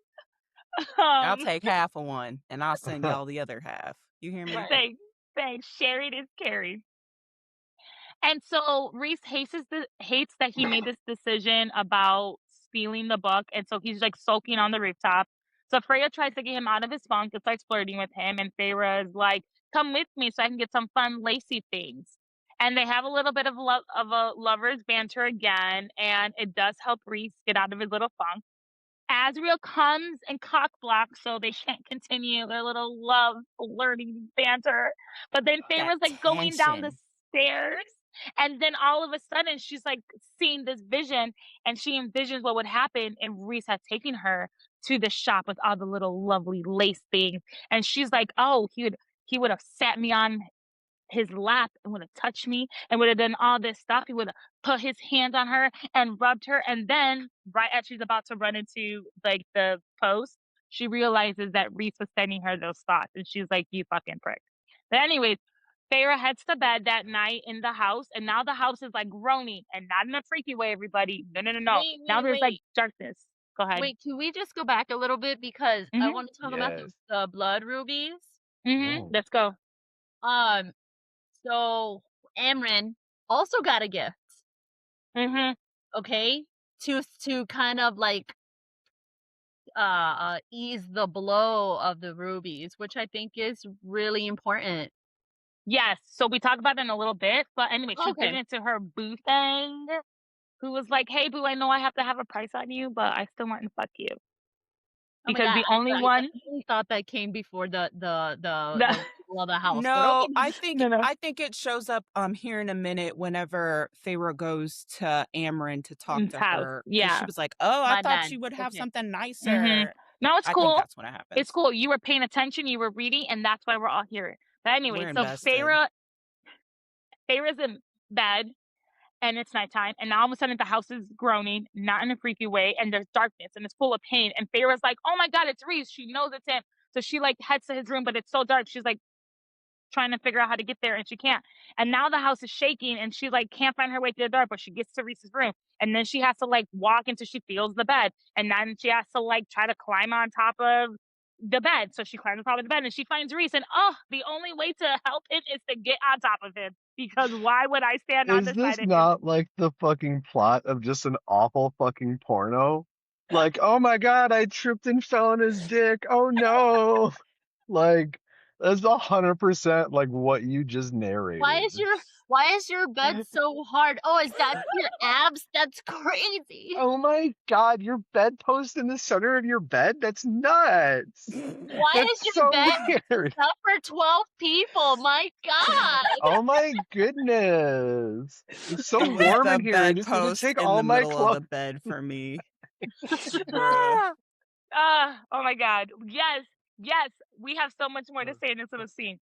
I'll take half of one, and I'll send y'all the other half. You hear me? Thanks. Sherry is Carrie. And so Rhys hates that he made this decision about stealing the book, and so he's like sulking on the rooftop. So Freya tries to get him out of his funk and starts flirting with him, and Feyre is like, "Come with me so I can get some fun lacy things." And they have a little bit of a lovers banter again, and it does help Rhys get out of his little funk. Asriel comes and cock blocks, so they can't continue their little love flirting banter. But then That Feyre's like going down the tension. stairs, and then all of a sudden she's like seeing this vision, and she envisions what would happen if Rhys had taken her to the shop with all the little lovely lace things. And she's like, oh, he would have sat me on his lap and would have touched me and would have done all this stuff. He would have put his hand on her and rubbed her. And then, right as she's about to run into like the post, she realizes that Rhys was sending her those thoughts, and she's like, "You fucking prick." But anyways, Feyre heads to bed that night in the house, and now the house is like groaning, and not in a freaky way, everybody. No. Now there's like darkness. Go ahead. Wait, can we just go back a little bit, because I want to talk about Yes. the blood rubies? Oh. Let's go. So Amryn also got a gift. Okay, to kind of like ease the blow of the rubies, which I think is really important. Yes. So we talk about it in a little bit, but anyway, she's Okay. giving it to her boo friend, who was like, "Hey, boo, I know I have to have a price on you, but I still want to fuck you." Oh my Because God, the only I one definitely thought that came before the people of the house. But No, okay. I think No. I think it shows up here in a minute whenever Feyre goes to Amryn to talk to house. her. 'Cause Yeah. she was like, "Oh, I My thought bad. you would have Okay. something nicer." No, it's I cool. think that's what happens. It's cool. You were paying attention, you were reading, and that's why we're all here. But anyway, We're so invested. Feyre's in bed, and it's nighttime, and now all of a sudden the house is groaning, not in a freaky way, and there's darkness, and it's full of pain. And Feyre's like, "Oh my God, it's Rhys." She knows it's him. So she like heads to his room, but it's so dark. She's like trying to figure out how to get there, and she can't. And now the house is shaking, and she like can't find her way to the door, but she gets to Rhys's room. And then she has to like walk until she feels the bed. And then she has to like try to climb on top of the bed. So she climbs on top of the bed, and she finds Rhys. And the only way to help him is to get on top of him. Because why would I stand on Is the this side of him? not like the fucking plot of just an awful fucking porno? Like, oh my God, I tripped and fell on his dick. Oh no. Like, That's 100% like what you just narrated. Why is your bed so hard? Oh, is that your abs? That's crazy. Oh my God, your bedpost in the center of your bed? That's nuts. Why That's is your so bed weird. up for 12 people? My God. Oh my goodness. It's so Leave warm the in here. It just doesn't bedpost take in all the my middle of clothes. the bed for me. Bruh. Oh my God. Yes. We have so much more to say in this little scene.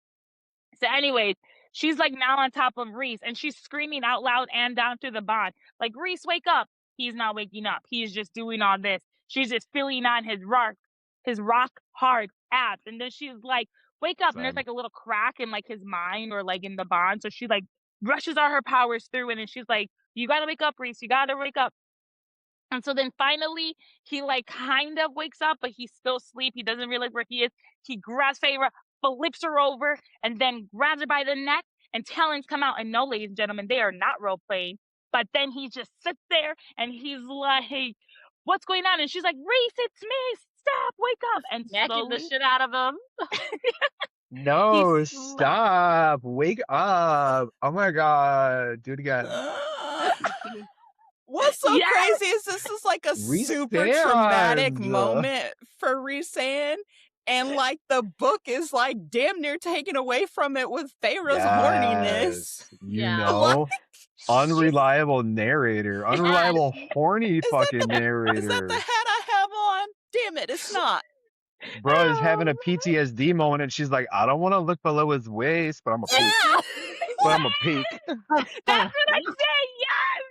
So anyways, she's like now on top of Reese and she's screaming out loud and down through the bond. Like, Reese, wake up. He's not waking up. He's just doing all this. She's just feeling on his rock hard abs. And then she's like, wake up. And there's like a little crack in like his mind or like in the bond. So she like rushes all her powers through it and she's like, you gotta wake up, Reese. You gotta wake up. And so then finally he like kind of wakes up, but he's still asleep. He doesn't realize where he is. He grabs Feyre, flips her over, and then grabs her by the neck, and talons come out. And no, ladies and gentlemen, they are not role playing. But then he just sits there and he's like, what's going on? And she's like, Reese, it's me. Stop, wake up. And Smacking the slowly shit out of him. No, stop. Wake up. Oh my God. Do it again. What's so Yes! crazy is this is like a super traumatic moment for Rhysand, and like the book is like damn near taken away from it with Feyre's horniness. You know, unreliable narrator, unreliable horny fucking narrator. Is that the hat I have on? Damn it, it's not. Bro is having a PTSD moment and she's like, I don't want to look below his waist, but I'm a peek. But I'm a peek. That's what I say, yes!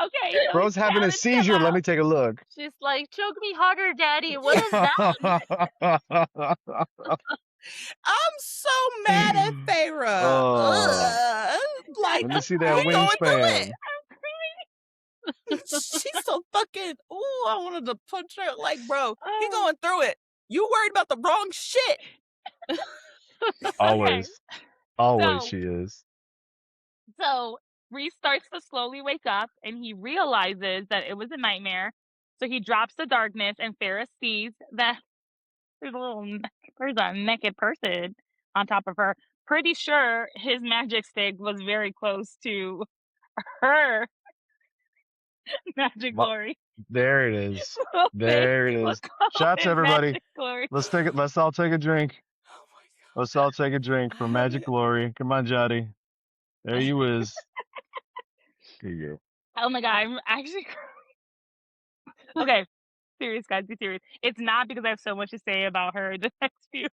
Okay. So Bro's having a seizure. Let me take a look. She's like, choke me harder, Daddy. What is that? I'm so mad at Feyre. Like, let me see that wingspan. She's so fucking. Ooh, I wanted to punch her. Like, bro, he going through it. You worried about the wrong shit. Always she is. So Reese starts to slowly wake up and he realizes that it was a nightmare. So he drops the darkness and Feyre sees that there's a naked person on top of her. Pretty sure his magic stick was very close to her magic glory. There it is. There it is. Shots, everybody. Let's all take a drink. Oh my God. Let's all take a drink from Magic Glory. Come on, Jotty. There you is. Here you go. Oh my God, I'm actually okay. Serious, guys, be serious. It's not because I have so much to say about her the next few.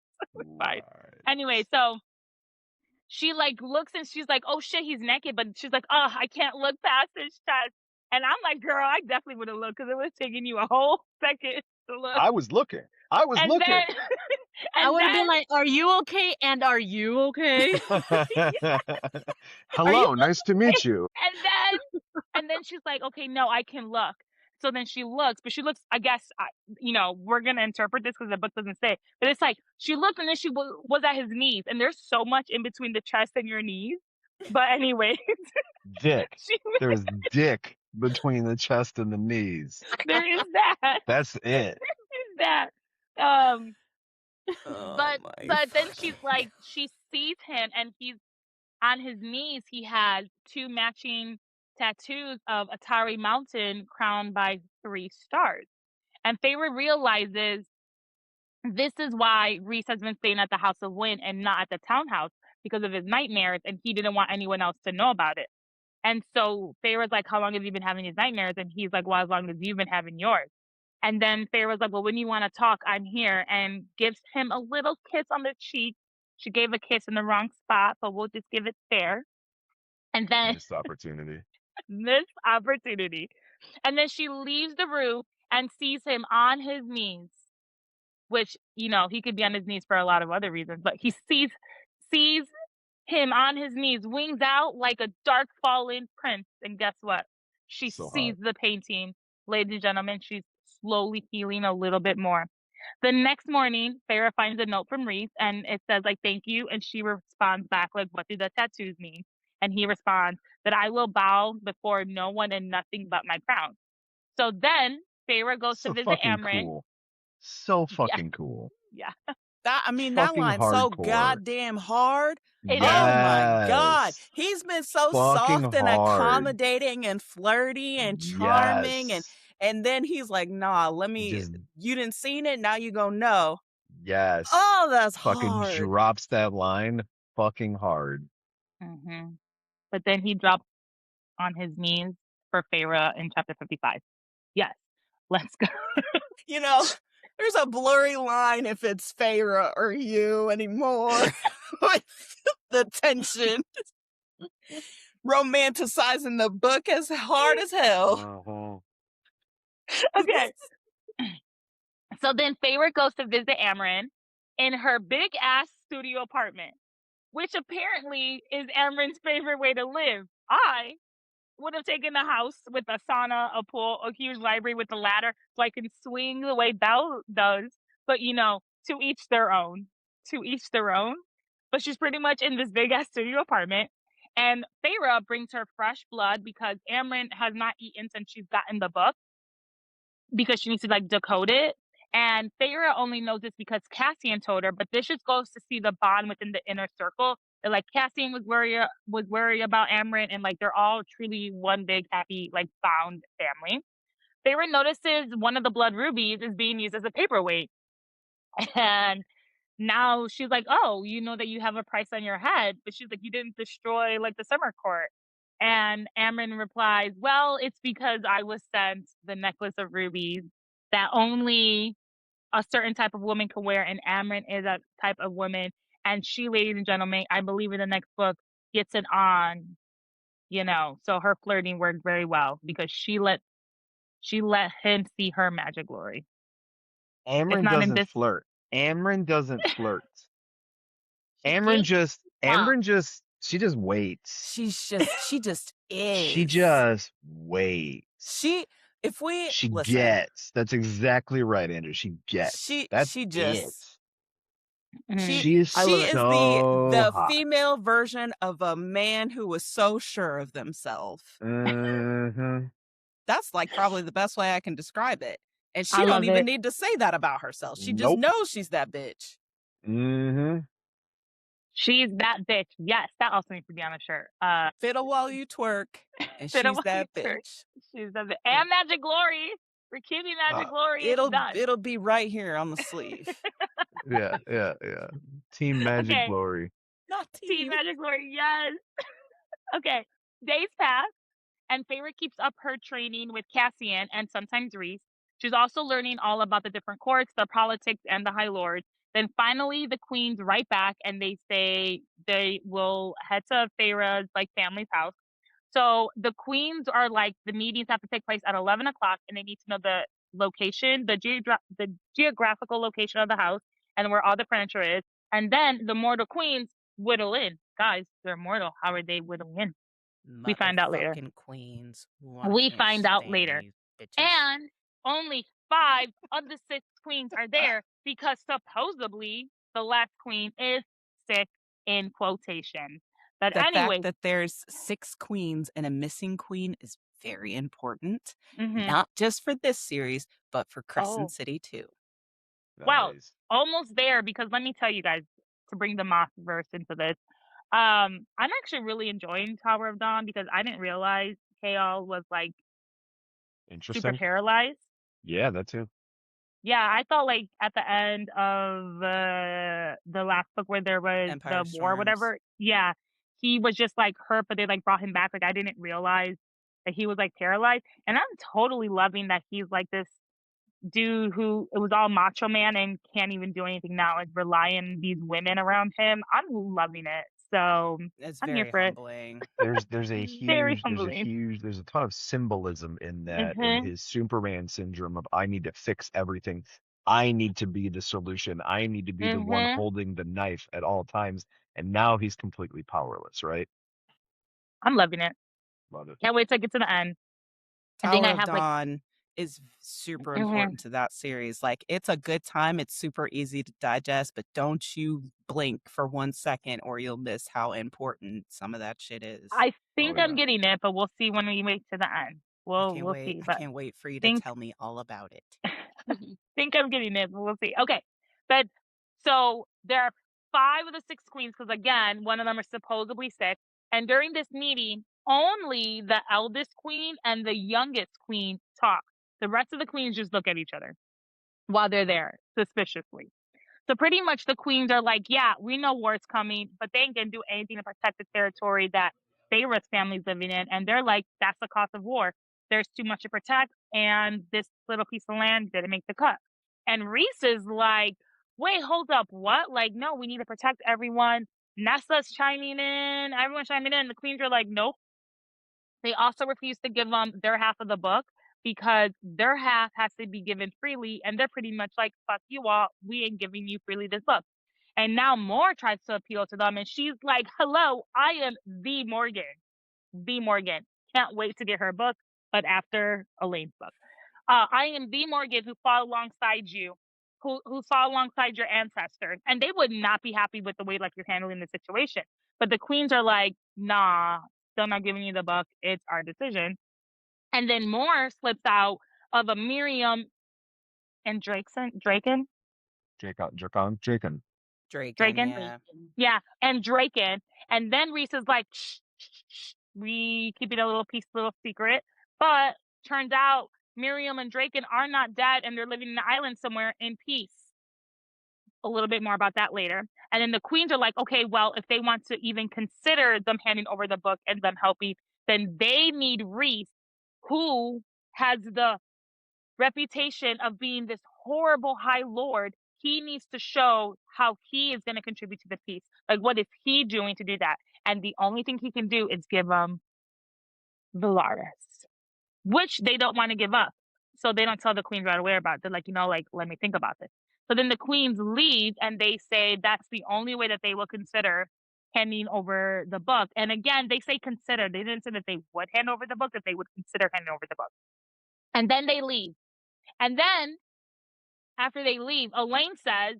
Fine. Anyway, so she like looks and she's like, oh shit, he's naked, but she's like, oh, I can't look past his chest. And I'm like, girl, I definitely would have looked because it would have taken you a whole second to look. I was looking. I would have been like, are you okay? And are you okay? Hello, nice to meet you. And then she's like, okay, no, I can look. So then she looks, but she looks, I guess, we're going to interpret this because the book doesn't say, but it's like, she looked and then she was at his knees and there's so much in between the chest and your knees. But anyway. Dick. There's dick between the chest and the knees. There is that. That's it. There is that. But then she's like, she sees him and he's on his knees. He has 2 matching tattoos of Atari Mountain crowned by 3 stars. And Feyre realizes this is why Reese has been staying at the House of Wind and not at the townhouse because of his nightmares, and he didn't want anyone else to know about it. And so Feyre's like, how long have you been having these nightmares? And he's like, well, as long as you've been having yours. And then Feyre's like, well, when you want to talk, I'm here, and gives him a little kiss on the cheek. She gave a kiss in the wrong spot, but we'll just give it fair. And then Missed opportunity. And then she leaves the room and sees him on his knees, which, he could be on his knees for a lot of other reasons, but he sees him on his knees, wings out like a dark fallen prince. And guess what? She sees the painting. Ladies and gentlemen, she's slowly healing a little bit more. The next morning, Feyre finds a note from Reese and it says like, thank you. And she responds back like, what do the tattoos mean? And he responds that I will bow before no one and nothing but my crown. So then Feyre goes to visit Amren. Cool. So fucking cool. Yeah. That Fucking line's so hardcore. goddamn hard. It Oh is. my God. Yes. He's been so Fucking soft and hard. accommodating and flirty and charming. Yes. And then he's like, nah, Just you didn't seen it, now you gonna know. yes. Oh, that's Fucking hard. drops that line fucking hard. Mm-hmm. But then he dropped on his knees for Feyre in chapter 55. Yes, let's go. You know, there's a blurry line if it's Feyre or you anymore. With the tension. Romanticizing the book as hard as hell. Okay. So then Feyre goes to visit Amren in her big ass studio apartment, which apparently is Amren's favorite way to live. I would have taken a house with a sauna, a pool, a huge library with a ladder so I can swing the way Belle does. But to each their own. To each their own. But she's pretty much in this big ass studio apartment. And Feyre brings her fresh blood because Amren has not eaten since she's gotten the book because she needs to decode it. And Feyre only knows this because Cassian told her, but this just goes to see the bond within the inner circle. That Cassian was worried about Amren, and they're all truly one big happy found family. Feyre notices one of the blood rubies is being used as a paperweight, and now she's like, "Oh, you know that you have a price on your head," but she's like, "You didn't destroy the summer court." And Amren replies, "Well, it's because I was sent the necklace of rubies that only a certain type of woman can wear, and Amren is a type of woman. And she, ladies and gentlemen, I believe in the next book, gets it on, So her flirting worked very well because she let him see her magic glory. Amren doesn't flirt. Amren doesn't flirt. Amren just she just waits. She just is. She just waits. She gets. That's exactly right, Andrew. She gets. She is the hot. female version of a man who was so sure of themselves. Mm-hmm. That's probably the best way I can describe it. And she don't even need to say that about herself. She just knows she's that bitch. Mm-hmm. She's that bitch. Yes, that also needs to be on a shirt. Fiddle while you twerk, and she's that bitch. She's that bitch. And Magic Glory. We're keeping Magic Glory. It'll be right here on the sleeve. Yeah. Team Magic Glory. Not Team Magic Glory. Yes. Okay. Days pass, and Feyre keeps up her training with Cassian and sometimes Rhys. She's also learning all about the different courts, the politics, and the High Lords. Then finally, the queens write back, and they say they will head to Feyre's family's house. So the queens are the meetings have to take place at 11 o'clock, and they need to know the location, the geographical location of the house, and where all the furniture is. And then the mortal queens whittle in. Guys, they're mortal. How are they whittling in? We find out later. Queens. We find out later. And only 5 of the 6 queens are there because supposedly the last queen is sick, in quotation. But the anyway, fact that there's 6 queens and a missing queen is very important. Not just for this series, but for Crescent City too. Well, almost there, because let me tell you guys, to bring the Maas verse into this, I'm actually really enjoying Tower of Dawn because I didn't realize Chaol was super paralyzed. Yeah, that too. Yeah, I thought at the end of the last book where there was Empire the war or whatever, yeah, he was just hurt, but they brought him back. I didn't realize that he was paralyzed, and I'm totally loving that he's this dude who it was all macho man and can't even do anything now, relying on these women around him. I'm loving it. So it's I'm very here for humbling. There's a ton of symbolism in that, in his Superman syndrome of I need to fix everything. I need to be the solution. I need to be the one holding the knife at all times. And now he's completely powerless, right? I'm loving it. Love it. Can't wait to get to the end. Tower of Dawn is super important to that series. It's a good time. It's super easy to digest, but don't you blink for 1 second or you'll miss how important some of that shit is. I think I'm getting it, but we'll see when we make to the end. We'll see. I can't wait for you to tell me all about it. Think I'm getting it, but we'll see. Okay. But So there are 5 of the 6 queens, because again, one of them is supposedly sick. And during this meeting, only the eldest queen and the youngest queen talk. The rest of the queens just look at each other while they're there, suspiciously. So pretty much the queens are like, yeah, we know war's coming, but they ain't gonna do anything to protect the territory that Feyre's family's living in. And they're like, that's the cost of war. There's too much to protect, and this little piece of land didn't make the cut. And Reese is like, wait, hold up, what? Like, no, we need to protect everyone. Nessa's chiming in, everyone's chiming in. The queens are like, nope. They also refuse to give them their half of the book because their half has to be given freely, and they're pretty much like, fuck you all, we ain't giving you freely this book. And now Moore tries to appeal to them, and she's like, hello, I am the Morgan. The Morgan. Can't wait to get her book, but after Elaine's book. I am the Morgan who fought alongside you, who fought alongside your ancestors. And they would not be happy with the way like you're handling the situation. But the queens are like, nah, still not giving you the book. It's our decision. And then Moore slips out of a Miriam and Draken. Yeah, and Draken. And then Reese is like, shh, shh, shh, we keep it a little secret. But turns out Miriam and Draken are not dead, and they're living in the island somewhere in peace. A little bit more about that later. And then the queens are like, okay, well, if they want to even consider them handing over the book and them helping, then they need Reese, who has the reputation of being this horrible High Lord. He needs to show how he is going to contribute to the peace. Like, what is he doing to do that? And the only thing he can do is give them Valaris, which they don't want to give up. So they don't tell the queens right away about it. They're like, let me think about this. So then the queens leave, and they say that's the only way that they will consider handing over the book. And again, they say consider. They didn't say that they would hand over the book, that they would consider handing over the book. And then they leave. And then, after they leave, Elaine says,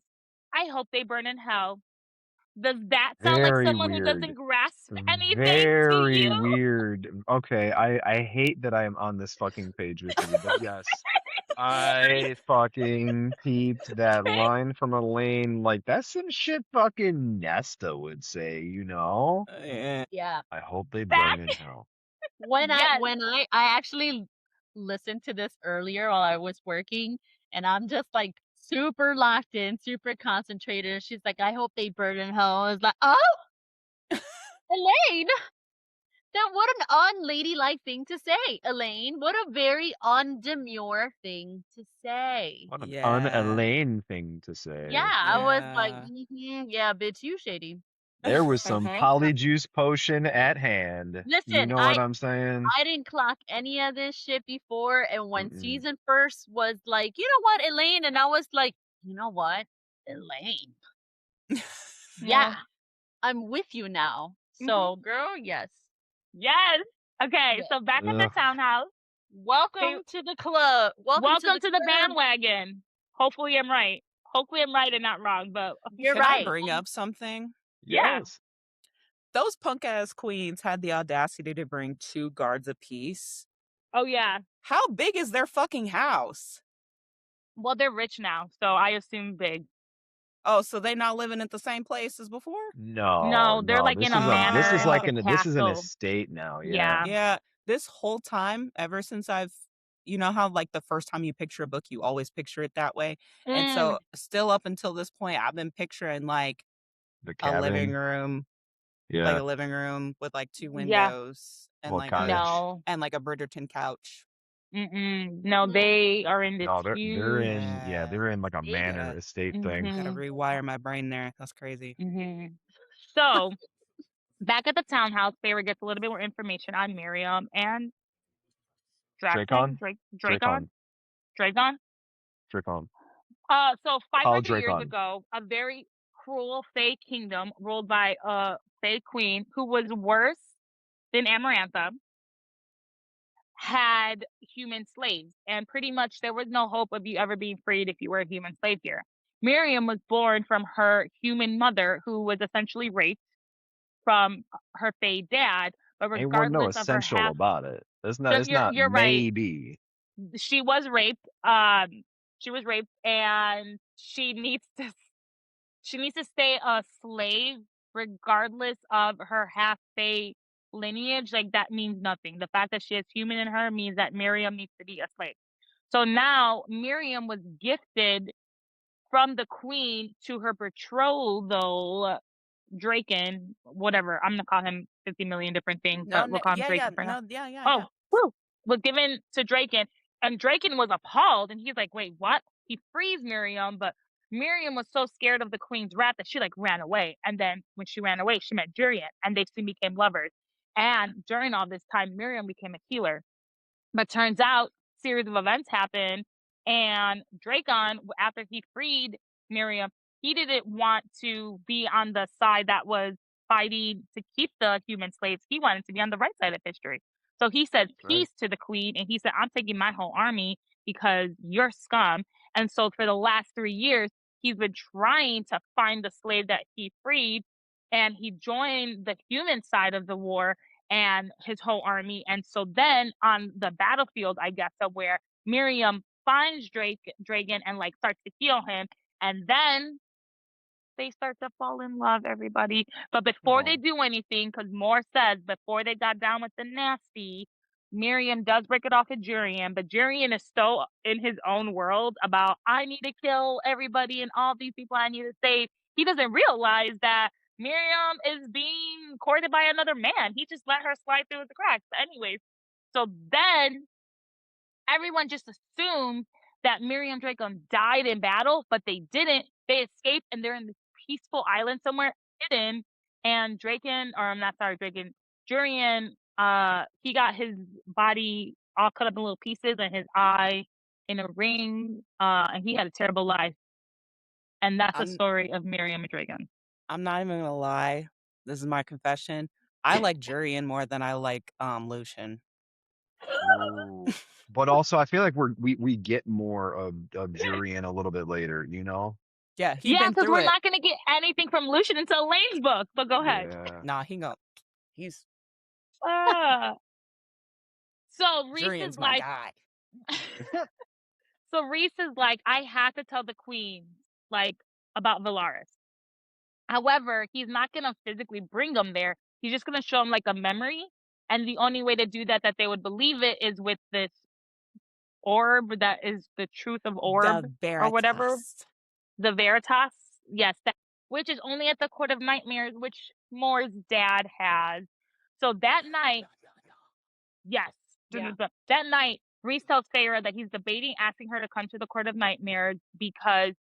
I hope they burn in hell. Does that sound like someone who doesn't grasp anything to you? Very weird. Okay, I hate that I am on this fucking page with you, but yes. I fucking peeped that line from Elaine. Like, that's some shit fucking Nesta would say, you know? Yeah. I hope they burn in hell. When I actually listened to this earlier while I was working, and I'm just like super locked in, super concentrated. And she's like, I hope they burn in hell. I was like, oh, Elaine, then what an unladylike thing to say, Elaine. What a very undemure thing to say. What an un-Elaine thing to say. Yeah, I was like, yeah, bitch, you shady. There was some polyjuice potion at hand. Listen, you know what I'm saying? I didn't clock any of this shit before, and when season first was like, you know what, Elaine, and I was like, you know what, Elaine. Yeah, I'm with you now. So, girl, yes. Yes. Okay, so back at the townhouse. Welcome to the club. Welcome to the bandwagon. Hopefully I'm right. Hopefully I'm right and not wrong, but you're Can right. I bring up something? Yes. Those punk ass queens had the audacity to bring 2 guards apiece. Oh yeah. How big is their fucking house? Well, they're rich now, so I assume big. Oh, so they not living at the same place as before? No, they're like in a manor. This is like this is an estate now. Yeah. Yeah. This whole time, ever since you know how like the first time you picture a book, you always picture it that way. And so still up until this point, I've been picturing like a living room. Yeah. Like a living room with like 2 windows and like and like a Bridgerton couch. No, they are in this huge... they're in like a manor estate thing. Gotta rewire my brain there. That's crazy. So back at the townhouse, Feyre gets a little bit more information on Miriam and Dragon. So 500 years ago, a very cruel Fey kingdom ruled by a Fey queen who was worse than Amarantha had human slaves, and pretty much there was no hope of you ever being freed if you were a human slave here. Miriam was born from her human mother, who was essentially raped from her Fey dad, but regardless of her essential about it. It's not you're maybe. Right. She was raped. She was raped, and she needs to she needs to stay a slave regardless of her half-Fae lineage. Like, that means nothing. The fact that she has human in her means that Miriam needs to be a slave. So now Miriam was gifted from the queen to her betrothal, Draken, whatever. I'm gonna call him 50 million different things, but we'll call him Draken for now. Yeah. Woo! Was given to Draken, and Draken was appalled, and he's like, "Wait, what?" He frees Miriam, but Miriam was so scared of the queen's wrath that she like ran away. And then when she ran away, she met Jurian, and they soon became lovers. And during all this time, Miriam became a healer. But turns out, series of events happened, and Dracon, after he freed Miriam, he didn't want to be on the side that was fighting to keep the human slaves. He wanted to be on the right side of history. So he said peace to the queen, and he said, "I'm taking my whole army because you're scum." And so for the last 3 years, he's been trying to find the slave that he freed, and he joined the human side of the war and his whole army. And so then on the battlefield, I guess, where Miriam finds Dragon and like starts to heal him, and then they start to fall in love, everybody. But before they do anything, because Moore says before they got down with the nasty, Miriam does break it off with Jurian, but Jurian is so in his own world about, I need to kill everybody and all these people I need to save. He doesn't realize that Miriam is being courted by another man. He just let her slide through the cracks. But anyways, so then everyone just assumed that Miriam Dragon died in battle, but they didn't. They escaped, and they're in this peaceful island somewhere hidden. And Jurian, he got his body all cut up in little pieces and his eye in a ring, and he had a terrible life. And that's the story of Miriam and Dragon. I'm not even gonna lie. This is my confession. I like Jurian more than I like Lucian. Ooh. But also, I feel like we get more of Jurian a little bit later, you know? Yeah, because we're not gonna get anything from Lucian until Lane's book. But go ahead. Yeah. Nah, he's. So Reese Jurian's is my like, guy. So Reese is like, I have to tell the queen like about Valaris. However, he's not gonna physically bring them there. He's just gonna show them like a memory, and the only way to do that they would believe it is with this orb that is the truth of orb or whatever. The Veritas, yes, which is only at the Court of Nightmares, which Moore's dad has. So that night, that night, Reese tells Feyre that he's debating asking her to come to the Court of Nightmares because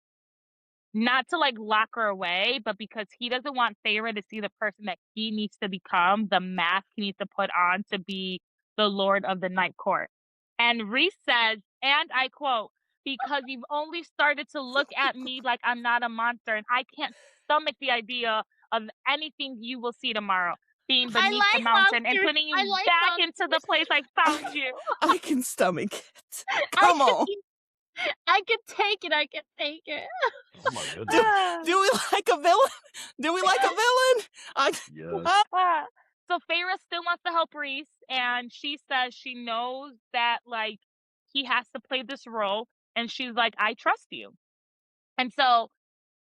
not to like lock her away, but because he doesn't want Feyre to see the person that he needs to become, the mask he needs to put on to be the Lord of the Night Court. And Reese says, and I quote, "Because you've only started to look at me like I'm not a monster, and I can't stomach the idea of anything you will see tomorrow, being beneath the mountain and putting you back into the place I found you." I can stomach it. Come on. I can take it. I can take it. Oh my goodness. Do we like a villain? Do we like a villain? Yes. So Feyre still wants to help Reese, and she says she knows that like he has to play this role, and she's like, "I trust you." And so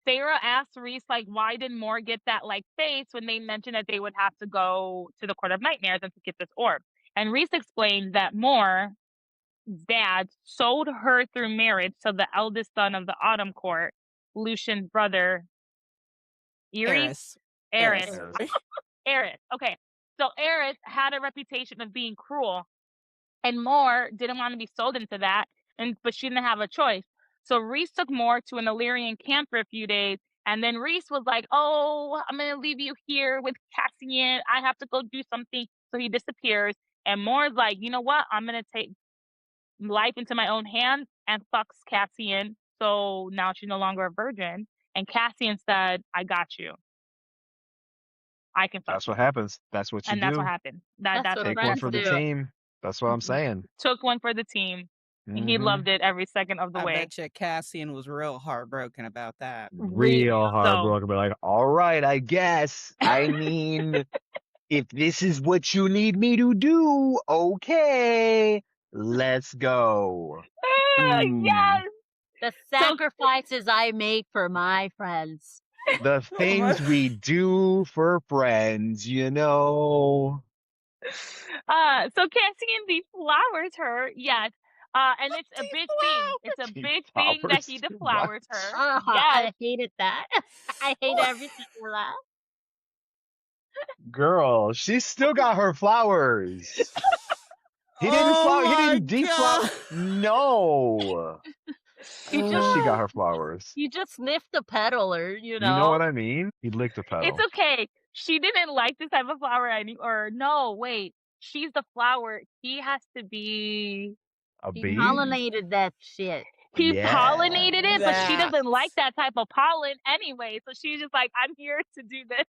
Feyre asks Reese like, why did Moore get that like face when they mentioned that they would have to go to the Court of Nightmares and to get this orb? And Reese explains that Moore's dad sold her through marriage to the eldest son of the Autumn Court, Lucian's brother, Eris. Okay. So Eris had a reputation of being cruel, and Moore didn't want to be sold into that, but she didn't have a choice. So Reese took Moore to an Illyrian camp for a few days, and then Reese was like, "Oh, I'm gonna leave you here with Cassian. I have to go do something." So he disappears, and Moore's like, "You know what? I'm gonna take life into my own hands," and fucks Cassian. So now she's no longer a virgin. And Cassian said, "I got you. I can fuck." That's what happens. That's what you do. That's what happened. That's what Take one for the team. That's what I'm saying. Took one for the team. And he loved it every second of the way. I bet you Cassian was real heartbroken about that. Real heartbroken. But like, all right, I guess. I mean, if this is what you need me to do, okay, let's go. Yes. The sacrifices I make for my friends. The things we do for friends, you know. So Cassian deflowers her, yes. And it's a big thing. It's a big thing that he deflowers What? her. Oh, Yes. I hated that. I hate every second of that. Girl, she's still got her flowers. He Oh He my didn't deflower. God. No. He Of course just she got her flowers. You just sniffed the petal, or You know what I mean? He licked a It's petal. okay. She didn't like this type of flower or no, wait. She's the flower. He has to be A he bee? pollinated that shit. He Yeah. pollinated it, but she That. doesn't like that type of pollen anyway. So she's just like, I'm here to do this.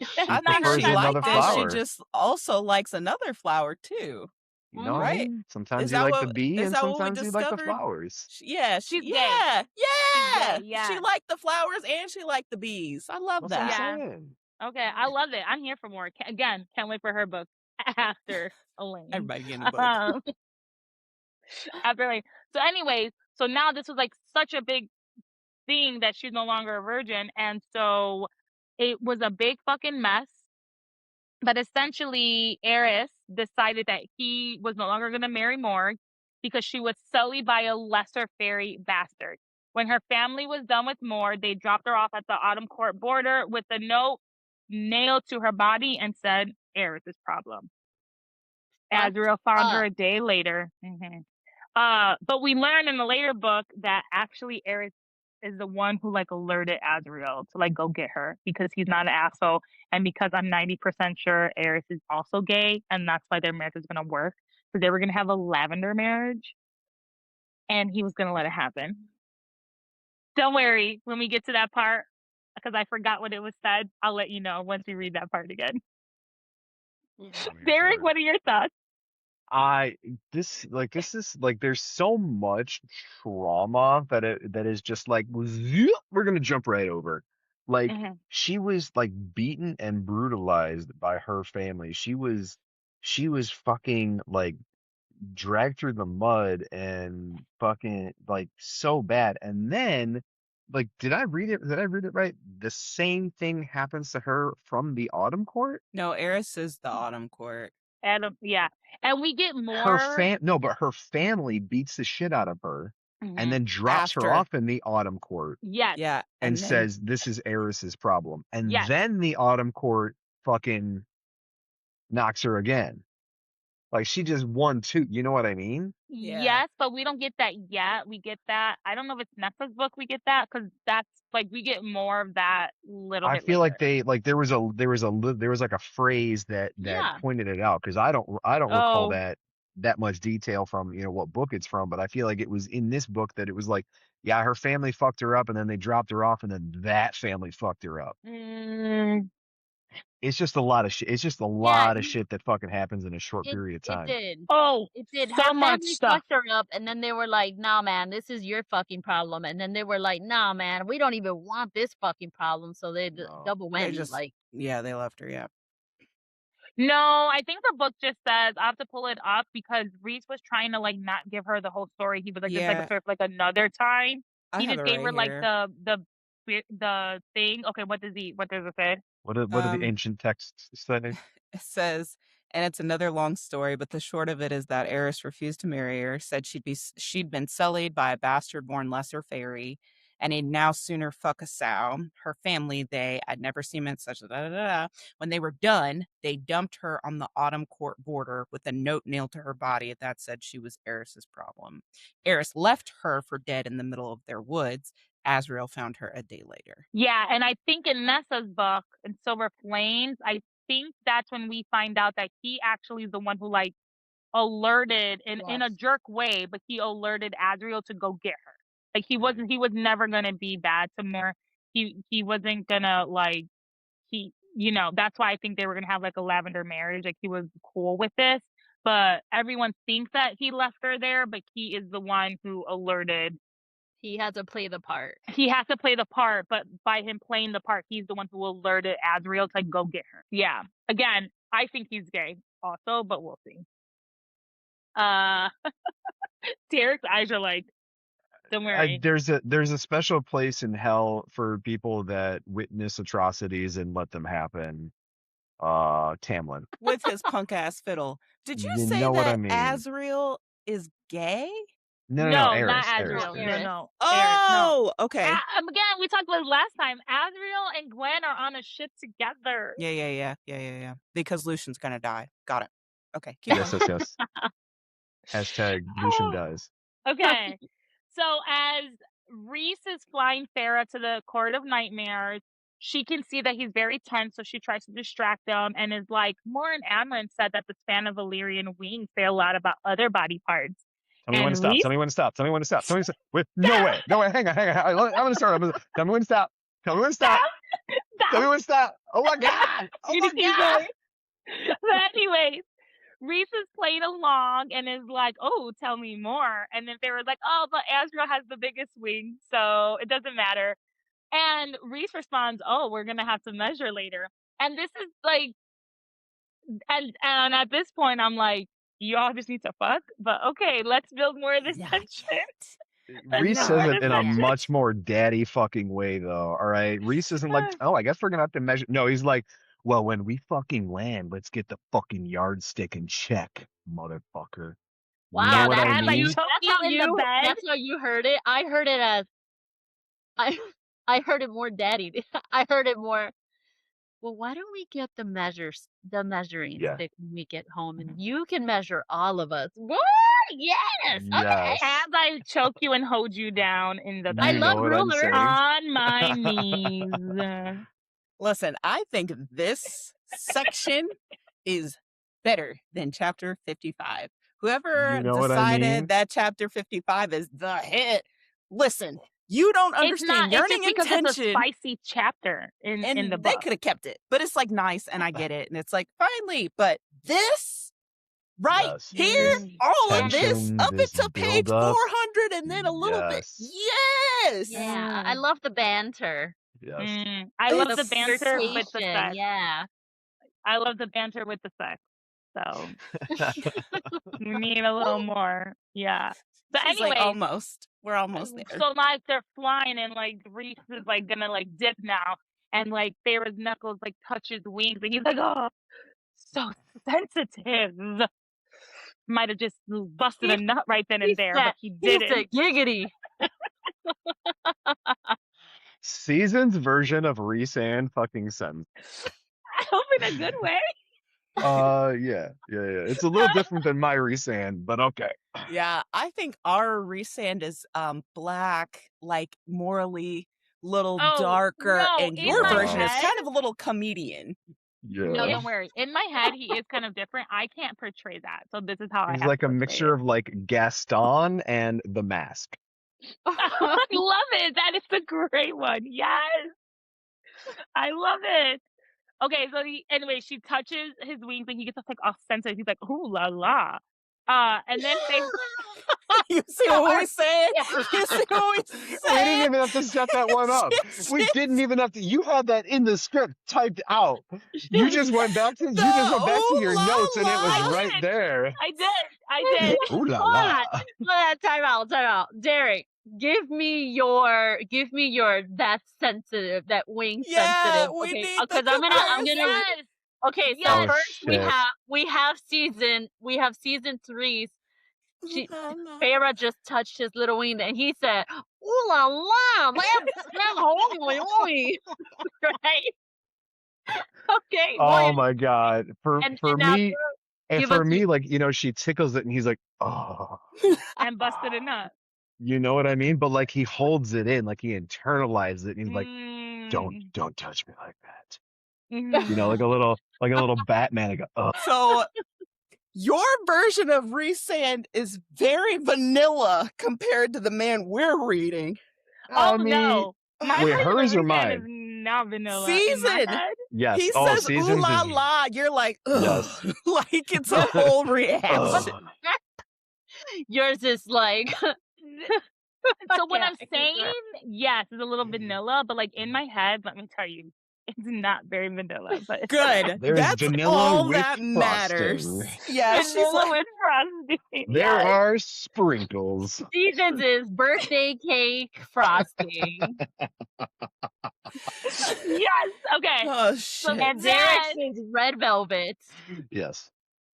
She I think prefers she another liked it. She flower. just also likes another flower too. You know what I Right? mean? Sometimes Is you that like the what bee is and that what we sometimes you like the discovered? flowers. Yeah, She's gay. yeah, yeah. She's gay, yeah. She liked the flowers and she liked the bees. I love That's what I'm that. Yeah. saying. Okay, I love it. I'm here for more. Again, can't wait for her book after Elaine. Everybody getting a book. After Elaine. So anyways, so now this was like such a big thing that she's no longer a virgin, and so it was a big fucking mess. But essentially, Eris decided that he was no longer going to marry Morg because she was sullied by a lesser fairy bastard. When her family was done with Morg, they dropped her off at the Autumn Court border with a note nailed to her body and said, Eris's problem. Azriel found her a day later. But we learn in the later book that actually Eris is the one who like alerted Azriel to like go get her because he's not an asshole, and because I'm 90% sure Eris is also gay, and that's why their marriage is gonna work. So they were gonna have a lavender marriage, and he was gonna let it happen. Don't worry, when we get to that part, because I forgot what it was said, I'll let you know once we read that part again. Derek, what are your thoughts? This is like there's so much trauma that is just like we're gonna jump right over. Like she was like beaten and brutalized by her family. She was fucking like dragged through the mud and fucking like so bad. And then like did I read it right? The same thing happens to her from the Autumn Court? No, Eris is the Autumn Court. Adam, yeah. And we get more. But her family beats the shit out of her and then drops her off in the Autumn Court. Yes. Yeah. And then says this is Eris's problem. And Yes. then the Autumn Court fucking knocks her again. Like she just won two. You know what I mean? Yeah. Yes, but we don't get that yet. We get that. I don't know if it's Nessa's book we get that, because that's like we get more of that little bit I feel later. like they like there was like a phrase that Yeah. pointed it out, because I don't recall Oh. that much detail from, you know, what book it's from, but I feel like it was in this book that it was like, yeah, her family fucked her up and then they dropped her off and then that family fucked her up. It's just a lot of shit. It's just a lot of shit that fucking happens in a short period of time. It did. Oh, It did. so Her much family stuff. fucked her up, and then they were like, "Nah, man, this is your fucking problem." And then they were like, "Nah, man, we don't even want this fucking problem." So they double they whammy. just Like, yeah, they left her. Yeah. No, I think the book just says I have to pull it up because Reese was trying to like not give her the whole story. He was like, just like Yeah. sort of like another time. I He have just it gave her right like here. the thing. Okay, what does it say? What do the ancient texts say? It says, and it's another long story, but the short of it is that Eris refused to marry her, said she'd been sullied by a bastard-born lesser fairy, and he'd now sooner fuck a sow. Her family, I'd never seen it such a When they were done, they dumped her on the Autumn Court border with a note nailed to her body that said she was Eris's problem. Eris left her for dead in the middle of their woods. Azriel found her a day later. Yeah, and I think in Nessa's book, in Silver Flames, I think that's when we find out that he actually is the one who like alerted in a jerk way, but he alerted Azriel to go get her. Like he was never gonna be bad to her. He wasn't gonna like that's why I think they were gonna have like a lavender marriage. Like he was cool with this. But everyone thinks that he left her there, but he is the one who alerted. he had to play the part. He has to play the part, but by him playing the part, he's the one who alerted Azriel to like, go get her. Yeah. Again, I think he's gay also, but we'll see. Derek's eyes are like, Don't worry. There's a special place in hell for people that witness atrocities and let them happen. Tamlin. With his punk ass fiddle. Did you You say know what I that mean. Azriel is gay? No, not Eris. Azriel. Eris. No. Oh, okay. Again, we talked about it last time. Azriel and Gwen are on a ship together. Yeah. Because Lucian's gonna die. Got it. Okay, keep Yes. Hashtag Lucian dies. Okay. So as Reese is flying Feyre to the Court of Nightmares, she can see that he's very tense, so she tries to distract him and is like, Morin Amlin said that the span of Valyrian wings say a lot about other body parts. Tell me when to stop. Tell me when to stop. Wait, no way. Hang on. I'm gonna start. Tell me when to stop. Tell me when to stop. Oh my god. But anyways, Reese is playing along and is like, oh, tell me more. And then Feyre's like, oh, but Azriel has the biggest wings, so it doesn't matter. And Reese responds, oh, we're going to have to measure later. And this is like, and at this point, I'm like, you all just need to fuck? But okay, let's build more of this tension. Reese says it in a much more daddy fucking way, though. All right. Reese isn't like, oh, I guess we're going to have to measure. No, he's like, well, when we fucking land, let's get the fucking yardstick in check, motherfucker. Wow, you know what I mean? That's how you heard it. I heard it as I heard it more daddy. I heard it more. Well, why don't we get the measuring stick when we get home, and you can measure all of us. What? Yes. Okay. As I choke you and hold you down in the bed. I love ruler on my knees. Listen, I think this section is better than chapter 55. Whoever decided that chapter 55 is the hit, listen, you don't understand yearning and tension. It's a spicy chapter in the book. They could have kept it, but it's like nice, and I get it, and it's like finally. But this here, all of this up into page 400, and then a little bit. Yes. Yeah, I love the banter. Yes. I love the banter with the sex. Yeah. I love the banter with the sex. So we need a little more. Yeah. But anyway, like, we're almost there. So like they're flying, and like Reese is like gonna like dip now, and like Feyre's knuckles like touch his wings, and he's like, oh, so sensitive. Might have just busted a nut right then and there, but he didn't. Giggity. Season's version of Reese and fucking Sen. I hope in a good way. Yeah. It's a little different than my Rhysand, but okay. Yeah, I think our Rhysand is black, like morally little darker, and your version is kind of a little comedian. Yeah. No, don't worry. In my head, he is kind of different. I can't portray that, so this is how He's like a mixture of like Gaston and The Mask. I love it. That is a great one. Yes, I love it. Okay, so anyway, she touches his wings and he gets like all sensitive. He's like, "Ooh la la," and then they. You see what we said? You see what we said? We didn't even have to set that one up. We didn't even have to. You had that in the script typed out. You just went back to your notes, and it was right there. I did. Ooh la la. Time out. Derek, give me your that sensitive, that wing sensitive. Okay, because I'm gonna. Okay, so first we have season 3. Feyre just touched his little wing, and he said, "Ooh la la, that's holy." Right? Okay. Oh my god! For me, like, you know, she tickles it, and he's like, "Oh." And busted a nut. You know what I mean? But like he holds it in, like he internalizes it, and he's like, "Don't touch me like that." You know, like a little Batman. I go, "Oh." So your version of Rhysand is very vanilla compared to the man we're reading. No. Wait, hers or mine? Is not vanilla. Season. Yes. He says, "Ooh la la." You're like, ugh. Yes. Like it's a whole reaction. Yours is like. So what I'm saying, yes, it's a little vanilla, but like in my head, let me tell you, It's not very vanilla, but it's Good. There's That's vanilla all with that matters. frosting. Yeah, she's vanilla like, with frosting. There Yes. are sprinkles. Seasons is birthday cake frosting. Yes. Okay. oh So shit. And Derek's is red velvet. Yes.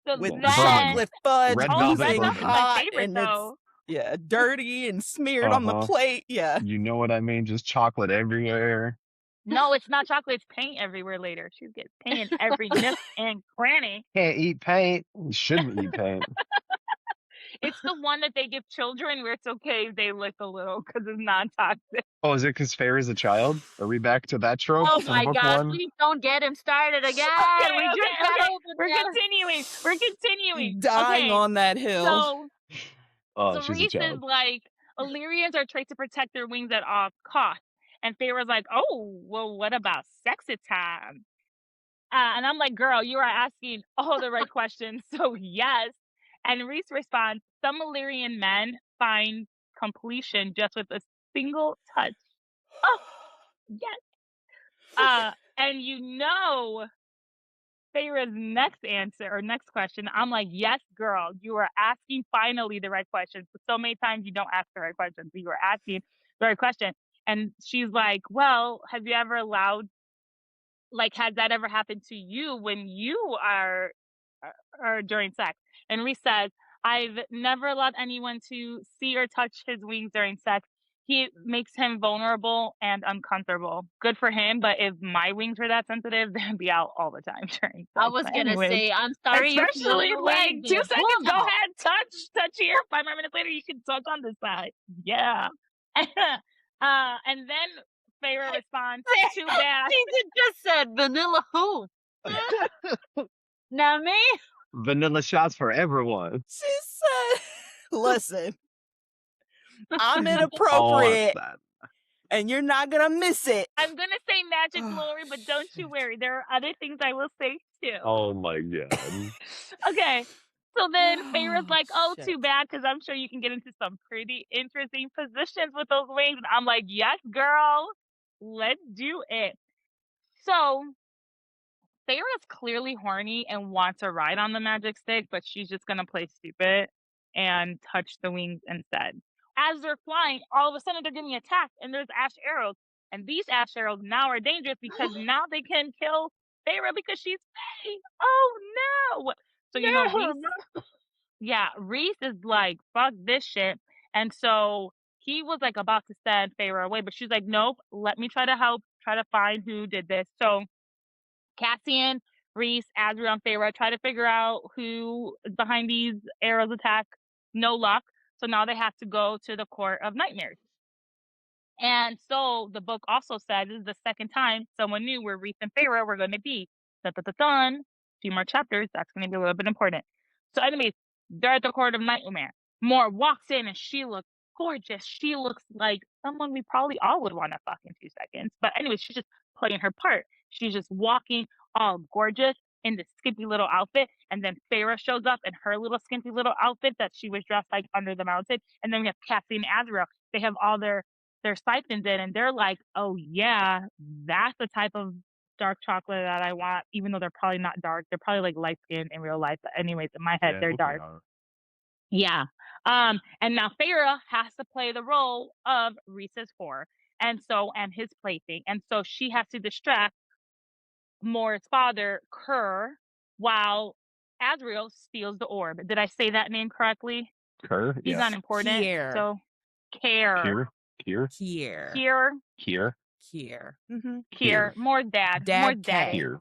So With Well, then, chocolate fudge Red oh, velvet red oozing velvet's bourbon. my hot, favorite and though. it's dirty and smeared on the Uh-huh. plate. Yeah. You know what I mean? Just chocolate everywhere. No, it's not chocolate. It's paint everywhere later. She gets paint in every nook and cranny. Can't eat paint. You shouldn't eat paint. It's the one that they give children where it's okay if they lick a little because it's non-toxic. Oh, is it because Feyre's a child? Are we back to that trope Oh from my book gosh, one? please don't get him started again. Okay, We just got over We're this. continuing. We're continuing. Dying Okay, on that hill. so Oh, she's a Reese is child. like, Illyrians are trained to protect their wings at all costs. And Feyre's like, oh, well, what about sexy time? And I'm like, girl, you are asking all the right questions. So yes. And Reese responds, some Illyrian men find completion just with a single touch. Oh, yes. And you know Feyre's next answer or next question, I'm like, yes, girl, you are asking finally the right questions. So many times you don't ask the right questions. You are asking the right question. And she's like, well, have you ever allowed, like, has that ever happened to you when you are during sex? And Reese says, I've never allowed anyone to see or touch his wings during sex. He makes him vulnerable and uncomfortable. Good for him, but if my wings were that sensitive, they'd be out all the time during sex. I was But gonna anyways, say, I'm sorry you feel especially your like wings 2 there. seconds, go Wow. ahead, touch here. 5 more minutes later, you can touch on this side. Yeah. And then Feyre responds, too bad. She just said vanilla who? Now me? Vanilla shots for everyone. She said, listen, I'm Oh, inappropriate, that. and you're not going to miss it. I'm gonna say magic glory, but don't you worry. There are other things I will say too. Oh my god. Okay. So then Feyre's like, oh, Shit. too bad, because I'm sure you can get into some pretty interesting positions with those wings. And I'm like, yes, girl, let's do it. So Feyre's clearly horny and wants a ride on the magic stick, but she's just gonna play stupid and touch the wings instead. As they're flying, all of a sudden they're getting attacked, and there's ash arrows. And these ash arrows now are dangerous because now they can kill Feyre because she's Fae. Oh no! So you know, Reese is like, fuck this shit. And so he was like about to send Feyre away, but she's like, nope, let me try to help, try to find who did this. So Cassian, Reese, Azriel, and Feyre try to figure out who is behind these arrows attack. No luck. So now they have to go to the Court of Nightmares. And so the book also said this is the second time someone knew where Reese and Feyre were going to be. Dun. A few more chapters. That's going to be a little bit important. So anyways, they're at the Court of Nightmare. Moore walks in and she looks gorgeous. She looks like someone we probably all would want to fuck in 2 seconds. But anyways, she's just playing her part. She's just walking all gorgeous in this skimpy little outfit. And then Feyre shows up in her little skimpy little outfit that she was dressed like under the mountain. And then we have Cassie and Azriel. They have all their siphons in, and they're like, oh yeah, that's the type of dark chocolate that I want, even though they're probably not dark. They're probably like light skinned in real life. But anyways, in my head, they're dark. Yeah. And now Feyre has to play the role of Reese's whore and his plaything. And so she has to distract Moore's father, Kerr, while Azriel steals the orb. Did I say that name correctly? Kerr? He's Yes. not important. Kier. So Kier. Kier. Mm-hmm. Kier. Moore's dad. Moore's daddy. Kier.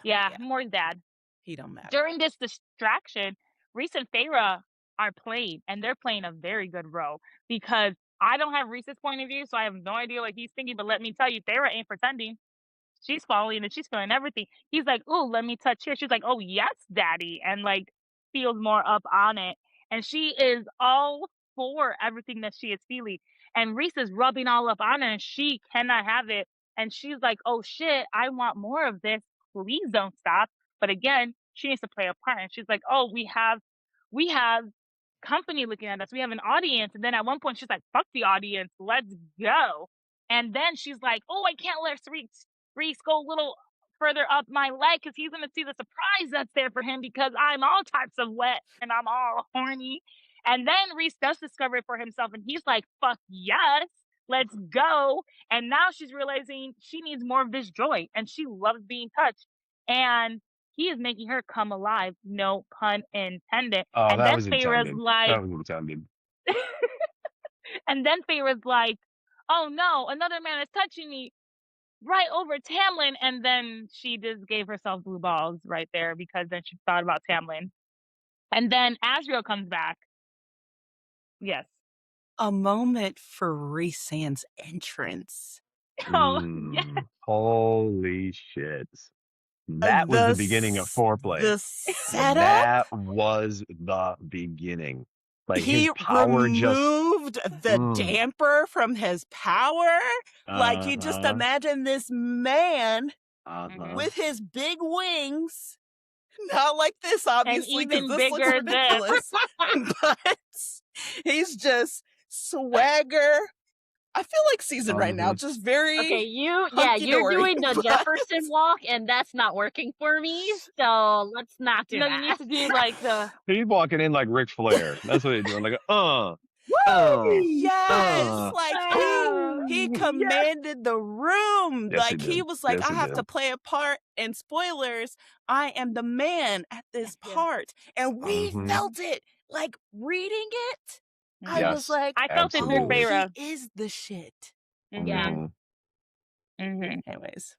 Yeah, Moore's dad. He don't matter. During this distraction, Reese and Feyre are playing, and they're playing a very good role because I don't have Reese's point of view, so I have no idea what he's thinking. But let me tell you, Feyre ain't pretending. She's falling and she's feeling everything. He's like, "Ooh, let me touch here." She's like, "Oh yes, daddy," and like feels more up on it. And she is all for everything that she is feeling. And Reese is rubbing all up on her, and she cannot have it. And she's like, "Oh shit, I want more of this. Please don't stop." But again, she needs to play a part. And she's like, "Oh, we have company looking at us. We have an audience." And then at one point, she's like, "Fuck the audience. Let's go." And then she's like, "Oh, I can't let Reese, go a little further up my leg because he's going to see the surprise that's there for him because I'm all types of wet and I'm all horny. And then Reese does discover it for himself and he's like, fuck yes, let's go. And now she's realizing she needs more of this joy and she loves being touched. And he is making her come alive, no pun intended. Oh, and that then was Feyre's intended. like, That was intended. and then Feyre's like, oh no, another man is touching me right over Tamlin. And then she just gave herself blue balls right there because then she thought about Tamlin. And then Asriel comes back. Yes. A moment for Rhysand's entrance. Oh, yes. Holy shit. That was the beginning of foreplay. The setup? That was the beginning. Like he his power removed the damper from his power. Like you just imagine this man with his big wings. Not like this, obviously, because this looks ridiculous. But he's just swagger. I feel like season right now, just very okay. You're doing the Jefferson walk, and that's not working for me. So let's not do that. You need to do like the. He's walking in like Ric Flair. That's what he's doing. Like yes, like he commanded the room. Yes, like he was like, I have to play a part. And spoilers, I am the man at this part, and we felt it. Like reading it. I was like, I felt it through Feyre. He is the shit. Yeah. Anyways,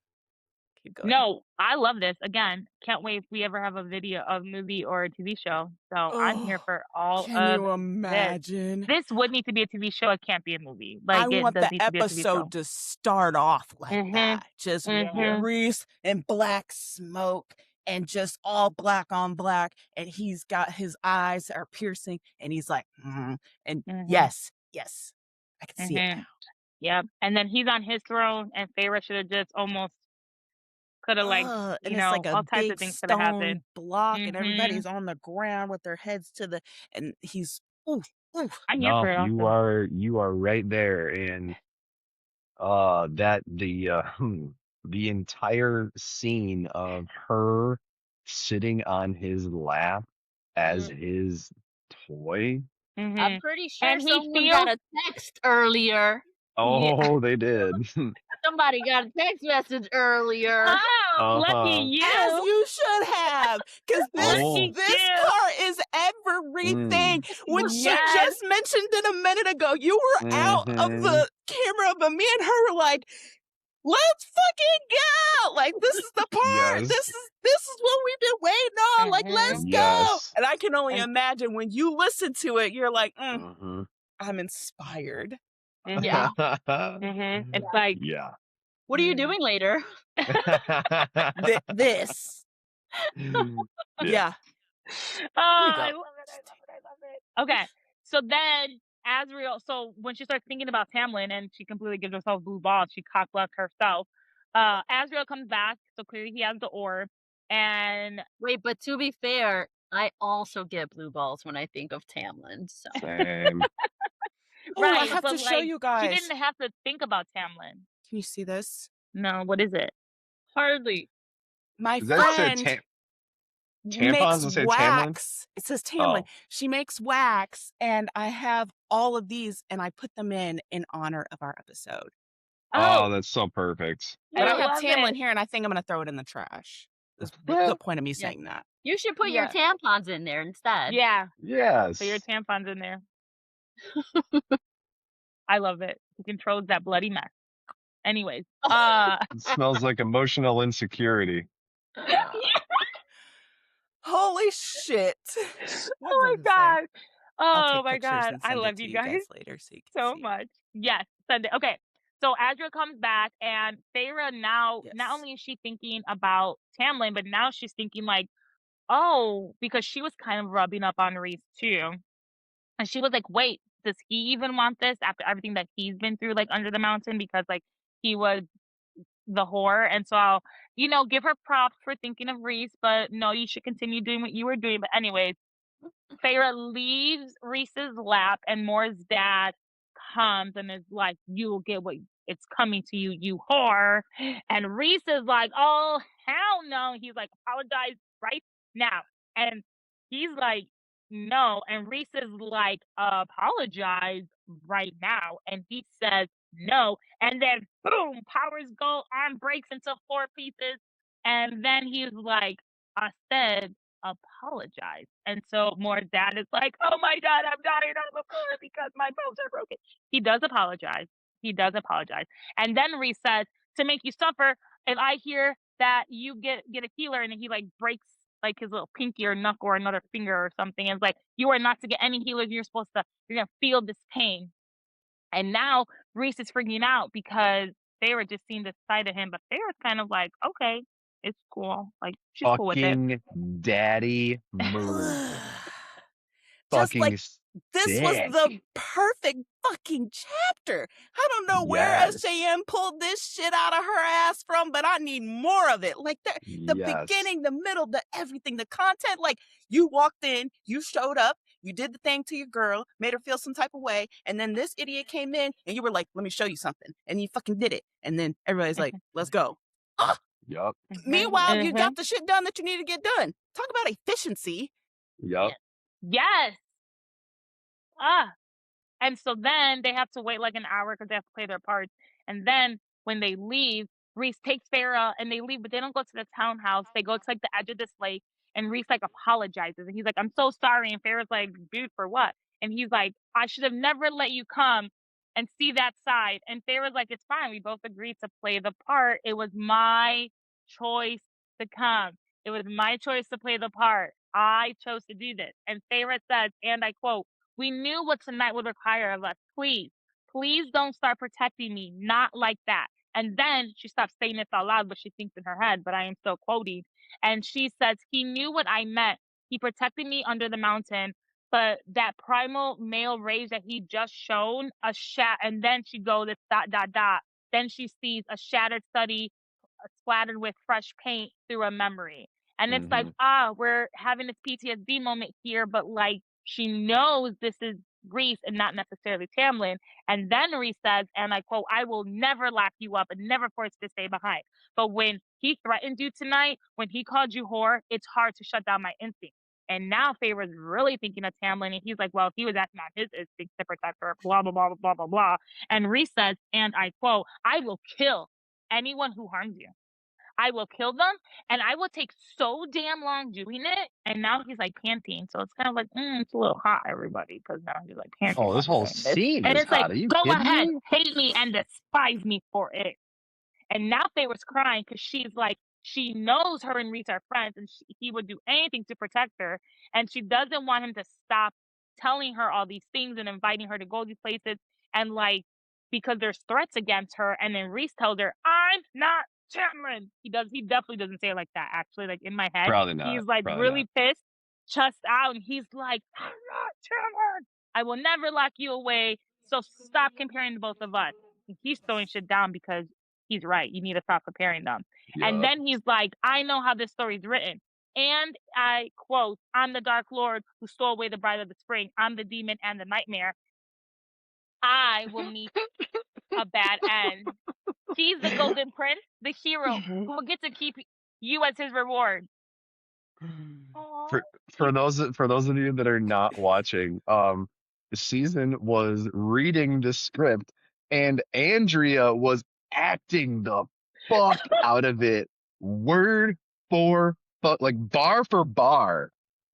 keep going. No, I love this. Again, can't wait if we ever have a movie or a TV show. So I'm here for all Can of you imagine? This would need to be a TV show. It can't be a movie. Like I want the episode to start off like that. Just Reese and black smoke. And just all black on black, and he's got his eyes are piercing, and he's like, and yes, I can see it now. Yep. And then he's on his throne, and Feyre should have just almost could have and it's like all a types big of things could have stone happened. block, and everybody's on the ground with their heads to the, and he's I'm here for it. You are right there, and the entire scene of her sitting on his lap as his toy. I'm pretty sure someone got a text earlier. Oh, they did. Somebody got a text message earlier. Oh, lucky you. As you should have. Because this part is everything. When she just mentioned it a minute ago, you were out of the camera, but me and her were like, let's fucking go! Like, this is the part. This is what we've been waiting on. Like, let's go. And I can only imagine when you listen to it, you're like, I'm inspired. Yeah. It's like, what are you doing later? This. Yeah. I love it. Okay. So then Asriel, so when she starts thinking about Tamlin and she completely gives herself blue balls, she cockblocked herself. Asriel comes back, so clearly he has the orb. And wait, but to be fair, I also get blue balls when I think of Tamlin. So. Same. Right, I have to show you guys. She didn't have to think about Tamlin. Can you see this? No, what is it? Hardly. My friend makes wax. It says Tamlin. She makes wax, and I have all of these, and I put them in honor of our episode. Oh, that's so perfect. And I have Tamlin here, and I think I'm going to throw it in the trash. That's the point of me saying that. You should put your tampons in there instead. Yeah. Yes. Put your tampons in there. I love it. He controls that bloody mess. Anyways, it smells like emotional insecurity. Holy shit. Oh my god. Oh my god. I love you guys later so much. Yes, Sunday. Okay. So Adria comes back, and Feyre now, not only is she thinking about Tamlin, but now she's thinking like, oh, because she was kind of rubbing up on Reese too. And she was like, wait, does he even want this after everything that he's been through, like under the mountain? Because like he was the whore. And so I'll, give her props for thinking of Reese, but no, you should continue doing what you were doing. But anyways, Feyre leaves Reese's lap, and Moore's dad comes and is like, you will get what it's coming to you, you whore. And Reese is like, oh, hell no. He's like, apologize right now. And he's like, no. And Reese is like, apologize right now. And he says, no. And then, boom, powers go, arm breaks into 4 pieces. And then he's like, I said, apologize. And so more dad is like, oh my God, I'm dying on the floor because my bones are broken. He does apologize. He does apologize. And then Reese says, to make you suffer, if I hear that you get a healer, and he like breaks like his little pinky or knuckle or another finger or something, and it's like, you are not to get any healers. You're gonna feel this pain. And now Reese is freaking out because they were just seeing this side of him, but they were kind of like, okay, it's cool. Like, she's cool with it. Fucking daddy move. Just Fucking like this was sick. the perfect fucking chapter. I don't know where Yes. SJM pulled this shit out of her ass from, but I need more of it. Like the Yes. beginning, the middle, the everything, the content. Like, you walked in, you showed up, you did the thing to your girl, made her feel some type of way, and then this idiot came in and you were like, let me show you something. And you fucking did it. And then everybody's like, let's go. Yup. Meanwhile, you got the shit done that you need to get done. Talk about efficiency. Yup. Yes. And so then they have to wait like an hour because they have to play their parts. And then when they leave, Reese takes Feyre and they leave, but they don't go to the townhouse. They go to like the edge of this lake, and Reese like apologizes. And he's like, I'm so sorry. And Feyre's like, dude, for what? And he's like, I should have never let you come and see that side. And Feyre's like, it's fine. We both agreed to play the part. It was my choice to come. It was my choice to play the part. I chose to do this. And Feyre says, and I quote, we knew what tonight would require of us. Please don't start protecting me. Not like that. And then she stops saying this out loud, but she thinks in her head, but I am still quoting. And she says, he knew what I meant. He protected me under the mountain, but that primal male rage that he just shown, and then she goes, it's ... Then she sees a shattered study splattered with fresh paint through a memory. And it's like, we're having this PTSD moment here, but like, she knows this is Reese and not necessarily Tamlin. And then Reese says, and I quote, I will never lock you up and never force you to stay behind. But when he threatened you tonight, when he called you whore, it's hard to shut down my instinct. And now Feyre's really thinking of Tamlin, and he's like, well, he was acting on his instinct to protect her, blah, blah, blah, blah, blah, blah. And Reese says, and I quote, I will kill anyone who harms you. I will kill them, and I will take so damn long doing it. And now he's like panting, so it's kind of like, it's a little hot, everybody, because now he's like panting. Oh, this whole scene and is it's hot. like, Are you go kidding ahead, me? hate me and despise me for it. And now Feyre's crying because she's like, she knows her and Reese are friends, and he would do anything to protect her, and she doesn't want him to stop telling her all these things and inviting her to go these places, and like, because there's threats against her. And then Reese tells her, I'm not Tamlin. He definitely doesn't say it like that, actually. Like, in my head, Probably not. he's like Probably really not. pissed, chest out, and he's like, I'm not Tamlin. I will never lock you away, so stop comparing the both of us. And he's throwing shit down because he's right. You need to stop comparing them. And then he's like, I know how this story's written. And I quote, I'm the Dark Lord who stole away the Bride of the Spring. I'm the demon and the nightmare. I will meet a bad end. He's the Golden Prince, the hero, who will get to keep you as his reward. For those of you that are not watching, Season was reading the script, and Andrea was acting the fuck out of it, word for like bar for bar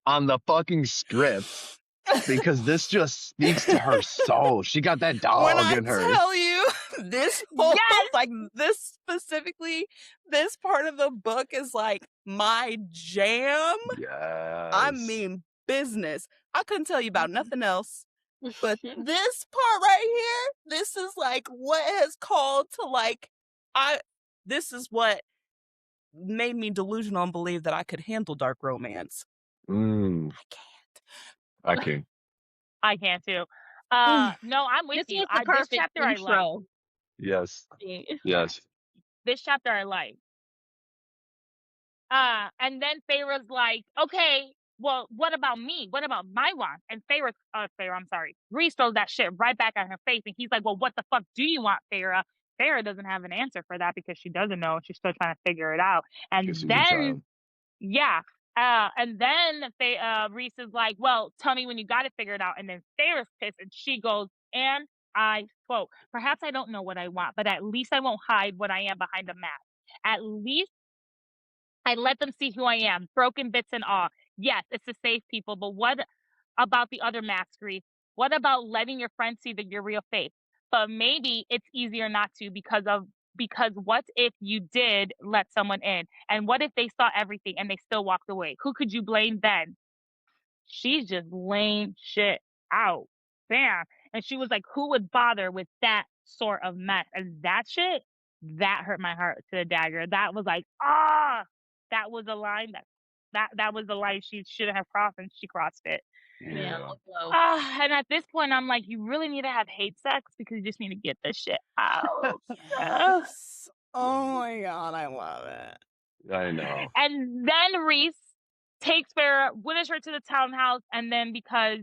on the fucking script, because this just speaks to her soul. She got that dog in her. When I tell you this whole, Yes! like this specifically, this part of the book is like my jam. Yes. I mean business. I couldn't tell you about nothing else. But this part right here, this is like what has called to like, this is what made me delusional and believe that I could handle dark romance. I can't. I can't. I can too. No, I'm with This you. was the This perfect chapter I like. intro. Yes. Yes. This chapter I like. And then Feyre's like, okay, well, what about me? What about my wants? And Feyre, I'm sorry. Reese throws that shit right back at her face, and he's like, well, what the fuck do you want, Feyre? Feyre doesn't have an answer for that because she doesn't know. She's still trying to figure it out. And She's a then, child. yeah. And then Reese is like, well, tell me when you got it figured out. And then Feyre's pissed and she goes, and I quote, perhaps I don't know what I want, but at least I won't hide what I am behind a mask. At least I let them see who I am, broken bits and all. Yes, it's to save people, but what about the other masks, Reese? What about letting your friends see your real face? But maybe it's easier not to because what if you did let someone in? And what if they saw everything and they still walked away? Who could you blame then? She's just laying shit out. Bam. And she was like, who would bother with that sort of mess? And that shit, that hurt my heart to the dagger. That was like, that was a line that was the line she shouldn't have crossed, and she crossed it. Yeah. And at this point, I'm like, you really need to have hate sex because you just need to get this shit out. Yes. Oh my god, I love it. I know. And then Reese takes Feyre, withers her to the townhouse, and then because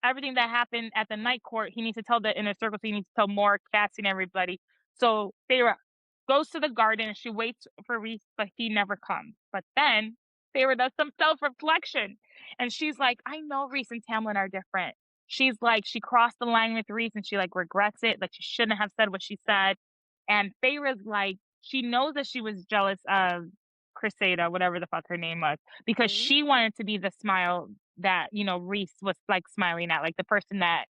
everything that happened at the night court, he needs to tell the inner circle, so he needs to tell more Cassie and everybody. So Feyre goes to the garden and she waits for Reese, but he never comes. But then Feyre does some self-reflection, and she's like, I know Reese and Tamlin are different. She's like, she crossed the line with Reese and she like regrets it, like she shouldn't have said what she said. And Feyre's like, she knows that she was jealous of Crusader, whatever the fuck her name was, because she wanted to be the smile that, you know, Reese was like smiling at, like the person that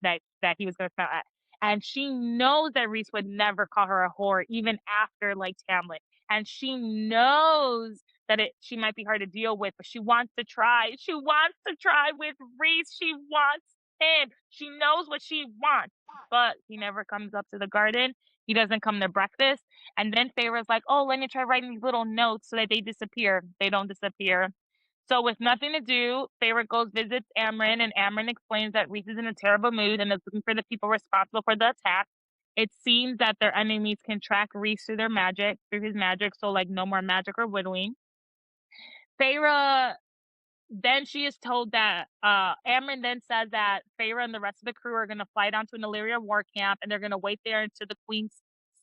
he was gonna smile at. And she knows that Reese would never call her a whore, even after like Tamlin. And she knows that she might be hard to deal with, but she wants to try. She wants to try with Reese. She wants him. She knows what she wants, but he never comes up to the garden. He doesn't come to breakfast. And then Feyre's like, oh, let me try writing these little notes so that they disappear. They don't disappear. So with nothing to do, Feyre goes visits Amryn, and Amryn explains that Reese is in a terrible mood and is looking for the people responsible for the attack. It seems that their enemies can track Reese through his magic, so like no more magic or whittling. Feyre, then she is told that Amryn then says that Feyre and the rest of the crew are going to fly down to an Illyria war camp, and they're going to wait there until the queen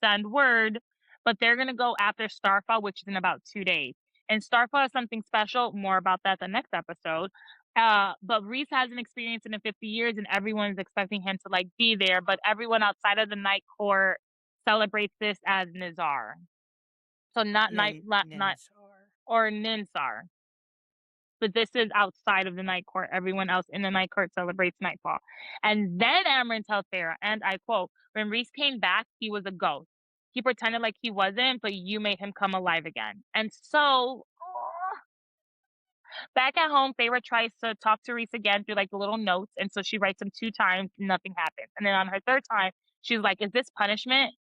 send word, but they're going to go after Starfall, which is in about 2 days. And Starfall is something special. More about that the next episode. But Reese hasn't experienced it in 50 years, and everyone's expecting him to like be there. But everyone outside of the Night Court celebrates this as Nizar. So not or Ninsar. But this is outside of the Night Court. Everyone else in the Night Court celebrates Nightfall. And then Amryn tells Feyre, and I quote, when Reese came back, he was a ghost. He pretended like he wasn't, but you made him come alive again. And so, back at home, Feyre tries to talk to Reese again through like the little notes. And so she writes him 2 times, nothing happens. And then on her 3rd time, she's like, is this punishment?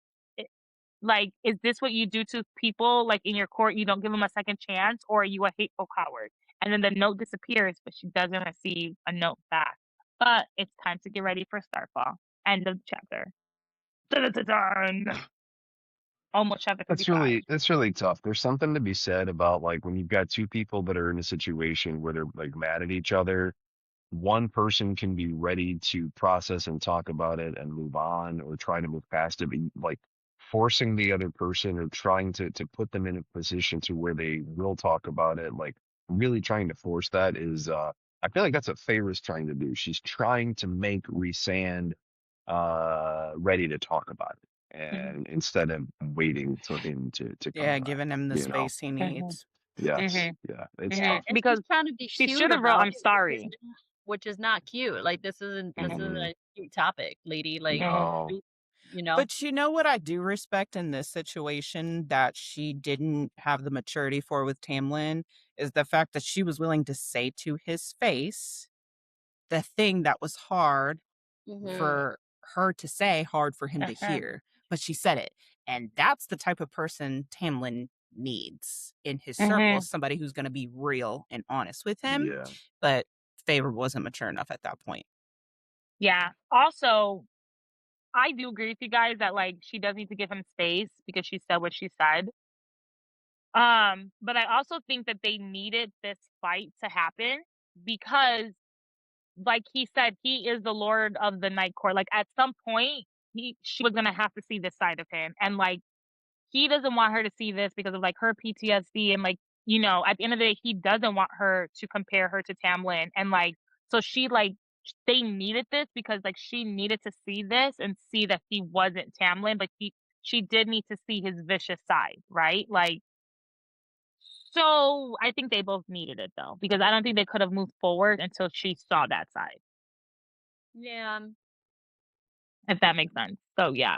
Like, is this what you do to people like in your court? You don't give them a second chance, or are you a hateful coward? And then the note disappears, but she doesn't receive a note back. But it's time to get ready for Starfall. End of chapter. Dun-dun-dun-dun. Almost chapter 55. That's really tough. There's something to be said about like when you've got 2 people that are in a situation where they're like mad at each other. One person can be ready to process and talk about it and move on or try to move past it, but like forcing the other person or trying to put them in a position to where they will talk about it, like really trying to force that is I feel like that's what Feyre's trying to do. She's trying to make Rhysand ready to talk about it, and instead of waiting for him to come back, giving him the space he needs. Yes, yeah, it's tough. Because she's trying to be she cute should have wrote, about I'm it, sorry. which is not cute. Like this isn't a cute topic, lady. Like you know. But you know what I do respect in this situation that she didn't have the maturity for with Tamlin is the fact that she was willing to say to his face the thing that was hard for her to say, hard for him to hear. But she said it. And that's the type of person Tamlin needs in his circle, somebody who's going to be real and honest with him. Yeah. But Feyre wasn't mature enough at that point. Yeah. Also, I do agree with you guys that like she does need to give him space because she said what she said. But I also think that they needed this fight to happen because, like he said, he is the Lord of the Night Court. Like at some point, she was gonna have to see this side of him, and like he doesn't want her to see this because of like her PTSD and like, you know, at the end of the day, he doesn't want her to compare her to Tamlin. And like, so she like, they needed this because like she needed to see this and see that he wasn't Tamlin, but she did need to see his vicious side, right? Like, so I think they both needed it though, because I don't think they could have moved forward until she saw that side. Yeah. If that makes sense. So yeah.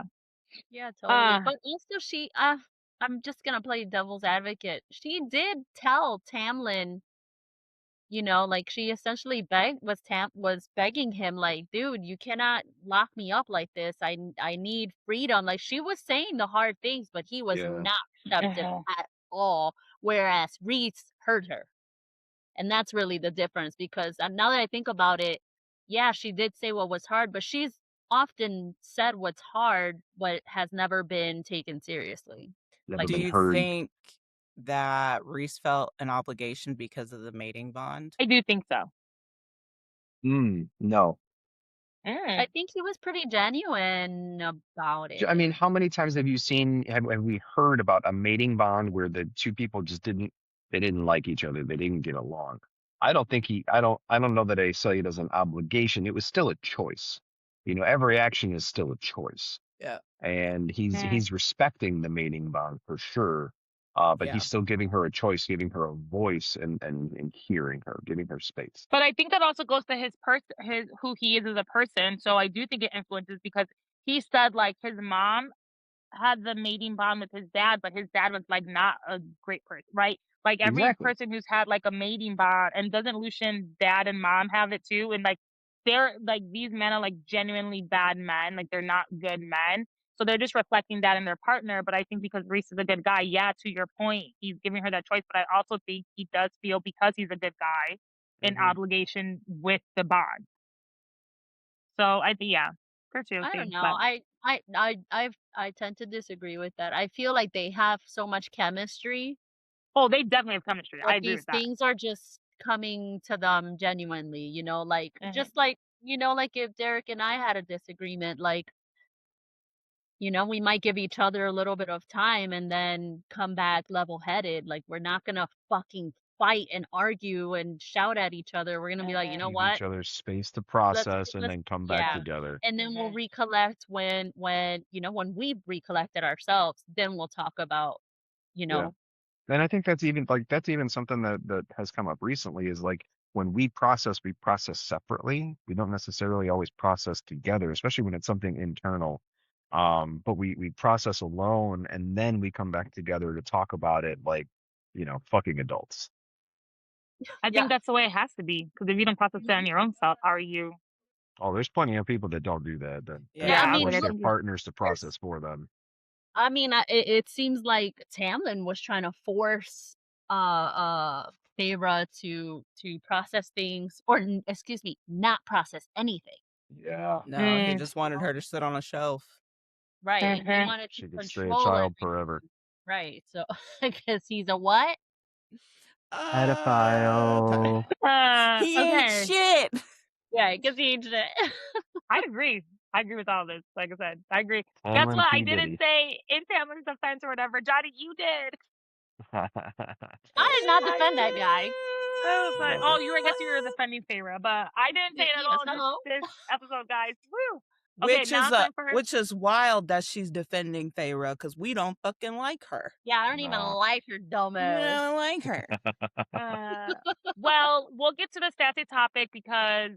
Yeah, totally. But also I'm just gonna play devil's advocate. She did tell Tamlin, you know, like she essentially was begging him, like, dude, you cannot lock me up like this. I need freedom. Like she was saying the hard things, but he was not receptive at all. Whereas Reese heard her. And that's really the difference because now that I think about it, yeah, she did say what was hard, but she's often said what's hard, but has never been taken seriously. Never Do been you heard. think that Reese felt an obligation because of the mating bond? I do think so. No. I think he was pretty genuine about it. I mean, how many times have we heard about a mating bond where the two people just didn't like each other, they didn't get along? I don't know that I saw it as an obligation. It was still a choice. You know, every action is still a choice. Yeah. And he's respecting the mating bond for sure. But he's still giving her a choice, giving her a voice and hearing her, giving her space. But I think that also goes to his who he is as a person. So I do think it influences because he said like his mom had the mating bond with his dad, but his dad was like not a great person, right? Like every Exactly. person who's had like a mating bond, and doesn't Lucian's dad and mom have it too? And like they're like these men are like genuinely bad men, like they're not good men. So they're just reflecting that in their partner. But I think because Reese is a good guy, yeah, to your point, he's giving her that choice. But I also think he does feel because he's a good guy, an obligation with the bond. So I think yeah, for two I don't things. know. But I tend to disagree with that. I feel like they have so much chemistry, oh, they definitely have chemistry. I but agree these with that. things are just coming to them genuinely, you know, like just like, you know, like if Derek and I had a disagreement, like, you know, we might give each other a little bit of time and then come back level-headed. Like we're not gonna fucking fight and argue and shout at each other. We're gonna be like, you know Give what? each other space to Let's process and let's then come back yeah. together. And then we'll recollect when you know, when we've recollected ourselves, then we'll talk about, you Yeah. know. And I think that's even something that has come up recently is like when we process separately. We don't necessarily always process together, especially when it's something internal. But we process alone and then we come back together to talk about it like, you know, fucking adults. I think that's the way it has to be. Because if you don't process it on your own self, how are you? Oh, there's plenty of people that don't do that. That Yeah, I mean, force look, their partners to process for them. I mean, it seems like Tamlin was trying to force Feyre to process things, or excuse me, not process anything. Yeah. No, he just wanted her to sit on a shelf. Right. He wanted She to could stay a control child everything. forever. Right. So I guess he's a what? Pedophile. He ain't Okay. shit. Yeah, because he ain't shit. I agree. I agree with all this. Like I said, I agree. Guess Tamlin what? I P. didn't Diddy. say in Tamlin's defense or whatever. Johnny, you did. I did not defend that guy. I was like, oh, I guess you were defending Feyre, but I didn't say it at all this episode, guys. Woo. Okay, Which is wild that she's defending Feyre because we don't fucking like her. Yeah, I don't even like her, dumbass. We don't like her. Well, we'll get to the Sassy Topic because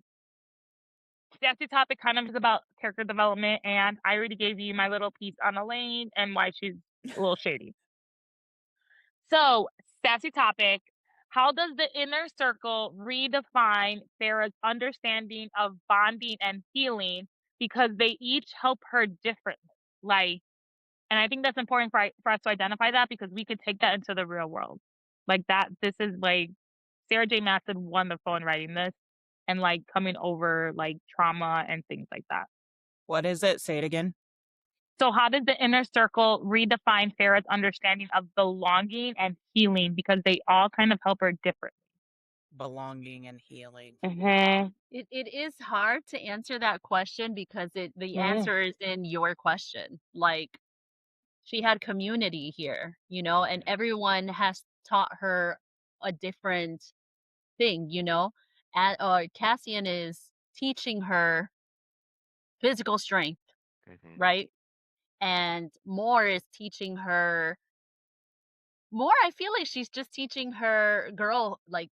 Sassy Topic kind of is about character development, and I already gave you my little piece on Elaine and why she's a little shady. So, Sassy Topic. How does the inner circle redefine Sarah's understanding of bonding and healing? Because they each help her differently. Like, and I think that's important for us to identify that because we could take that into the real world. Like that, this is like Sarah J. Maas did wonderful in writing this and like coming over like trauma and things like that. What is it? Say it again. So how did the inner circle redefine Farrah's understanding of belonging and healing? Because they all kind of help her differently. Belonging and healing. It is hard to answer that question because the answer is in your question. Like, she had community here, you know, and everyone has taught her a different thing, you know. Cassian is teaching her physical strength, right? And Moore is teaching her more. I feel like she's just teaching her girl, like,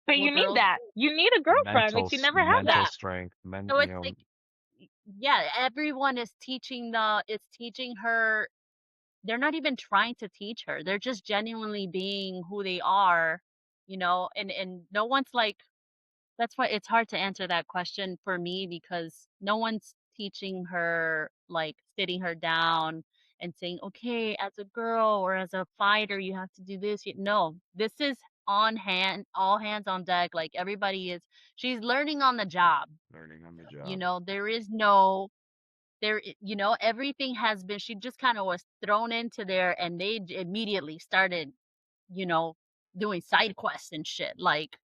But what you need girls that. do. You need a girlfriend. Like, she never had mental that. strength, So it's like, yeah, everyone is it's teaching her. They're not even trying to teach her. They're just genuinely being who they are, you know, and no one's like, that's why it's hard to answer that question for me, because no one's teaching her, like sitting her down and saying, okay, as a girl or as a fighter, you have to do this. No, this is on hand, all hands on deck. Like everybody is, she's learning on the job. You know, there is no, you know, everything has been, she just kind of was thrown into there and they immediately started, you know, doing side quests and shit. Like,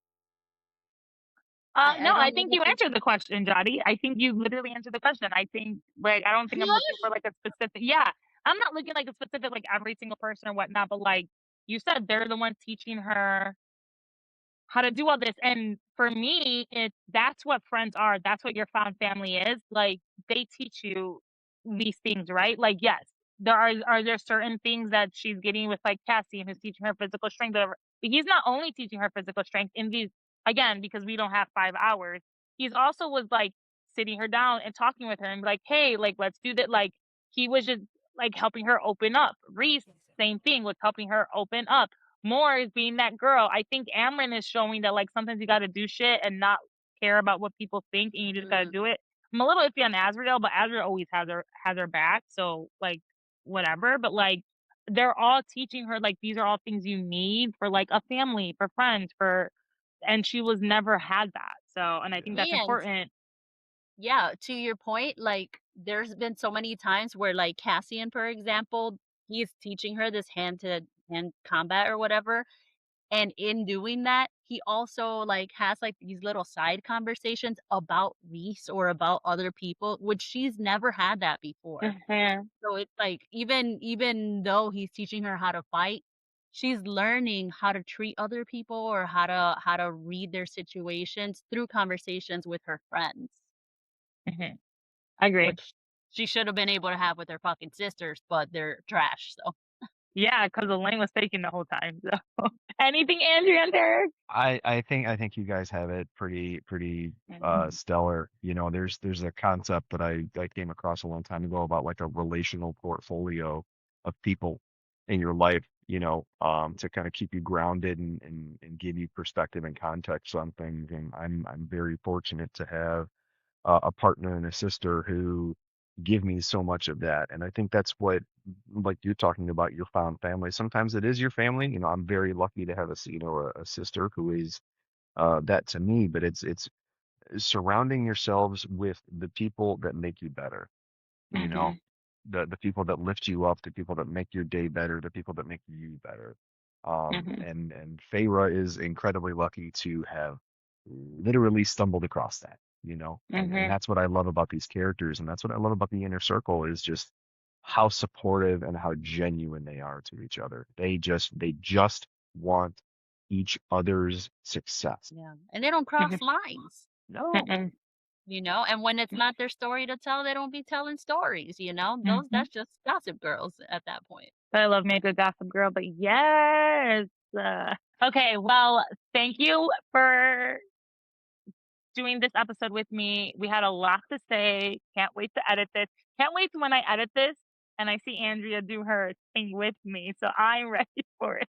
No, I I don't think even you think answered the question, Jody. I think you literally answered the question. I think, like, I don't think I'm looking for like a specific. Yeah, I'm not looking like a specific, like every single person or whatnot. But like you said, they're the ones teaching her how to do all this. And for me, that's what friends are. That's what your found family is. Like they teach you these things, right? Like yes, there are there certain things that she's getting with like Cassie and who's teaching her physical strength, whatever. But he's not only teaching her physical strength in these, again, because we don't have 5 hours. He's also was like sitting her down and talking with her and be like, hey, like let's do that. Like he was just like helping her open up. Reese, same thing, was helping her open up. More is being that girl. I think Amryn is showing that like sometimes you got to do shit and not care about what people think, and you just got to do it. I'm a little iffy on Azriel, but Azriel always has her back, so like whatever. But like they're all teaching her like these are all things you need for like a family, for friends, and she was never had that. So, and I think that's And important. yeah, to your point, like there's been so many times where like Cassian, for example, he's teaching her this hand to hand combat or whatever. And in doing that, he also like has like these little side conversations about Reese or about other people, which she's never had that before. So it's like even though he's teaching her how to fight, she's learning how to treat other people or how to read their situations through conversations with her friends, I agree. which she should have been able to have with her fucking sisters, but they're trash. So Yeah, because Elaine was faking the whole time. So anything, Andrea and Derek? I think you guys have it pretty stellar. You know, there's a concept that I came across a long time ago about like a relational portfolio of people in your life, you know, to kind of keep you grounded and give you perspective and context on things. And I'm very fortunate to have a partner and a sister who give me so much of that. And I think that's what, like you're talking about, your found family. Sometimes it is your family. You know, I'm very lucky to have a sister who is that to me. But it's surrounding yourselves with the people that make you better. You know, the people that lift you up, the people that make your day better, the people that make you better. And Feyre is incredibly lucky to have literally stumbled across that, you know, and that's what I love about these characters, and that's what I love about the inner circle is just how supportive and how genuine they are to each other. They just want each other's success. yeah, and they don't cross lines. No. You know, and when it's not their story to tell, they don't be telling stories, you know? That's just Gossip Girls at that point. I love me a good Gossip Girl, but yes. Okay, well, thank you for doing this episode with me. We had a lot to say. Can't wait to edit this. Can't wait when I edit this and I see Andrea do her thing with me. So I'm ready for it.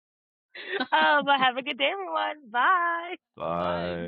But have a good day, everyone. Bye. Bye.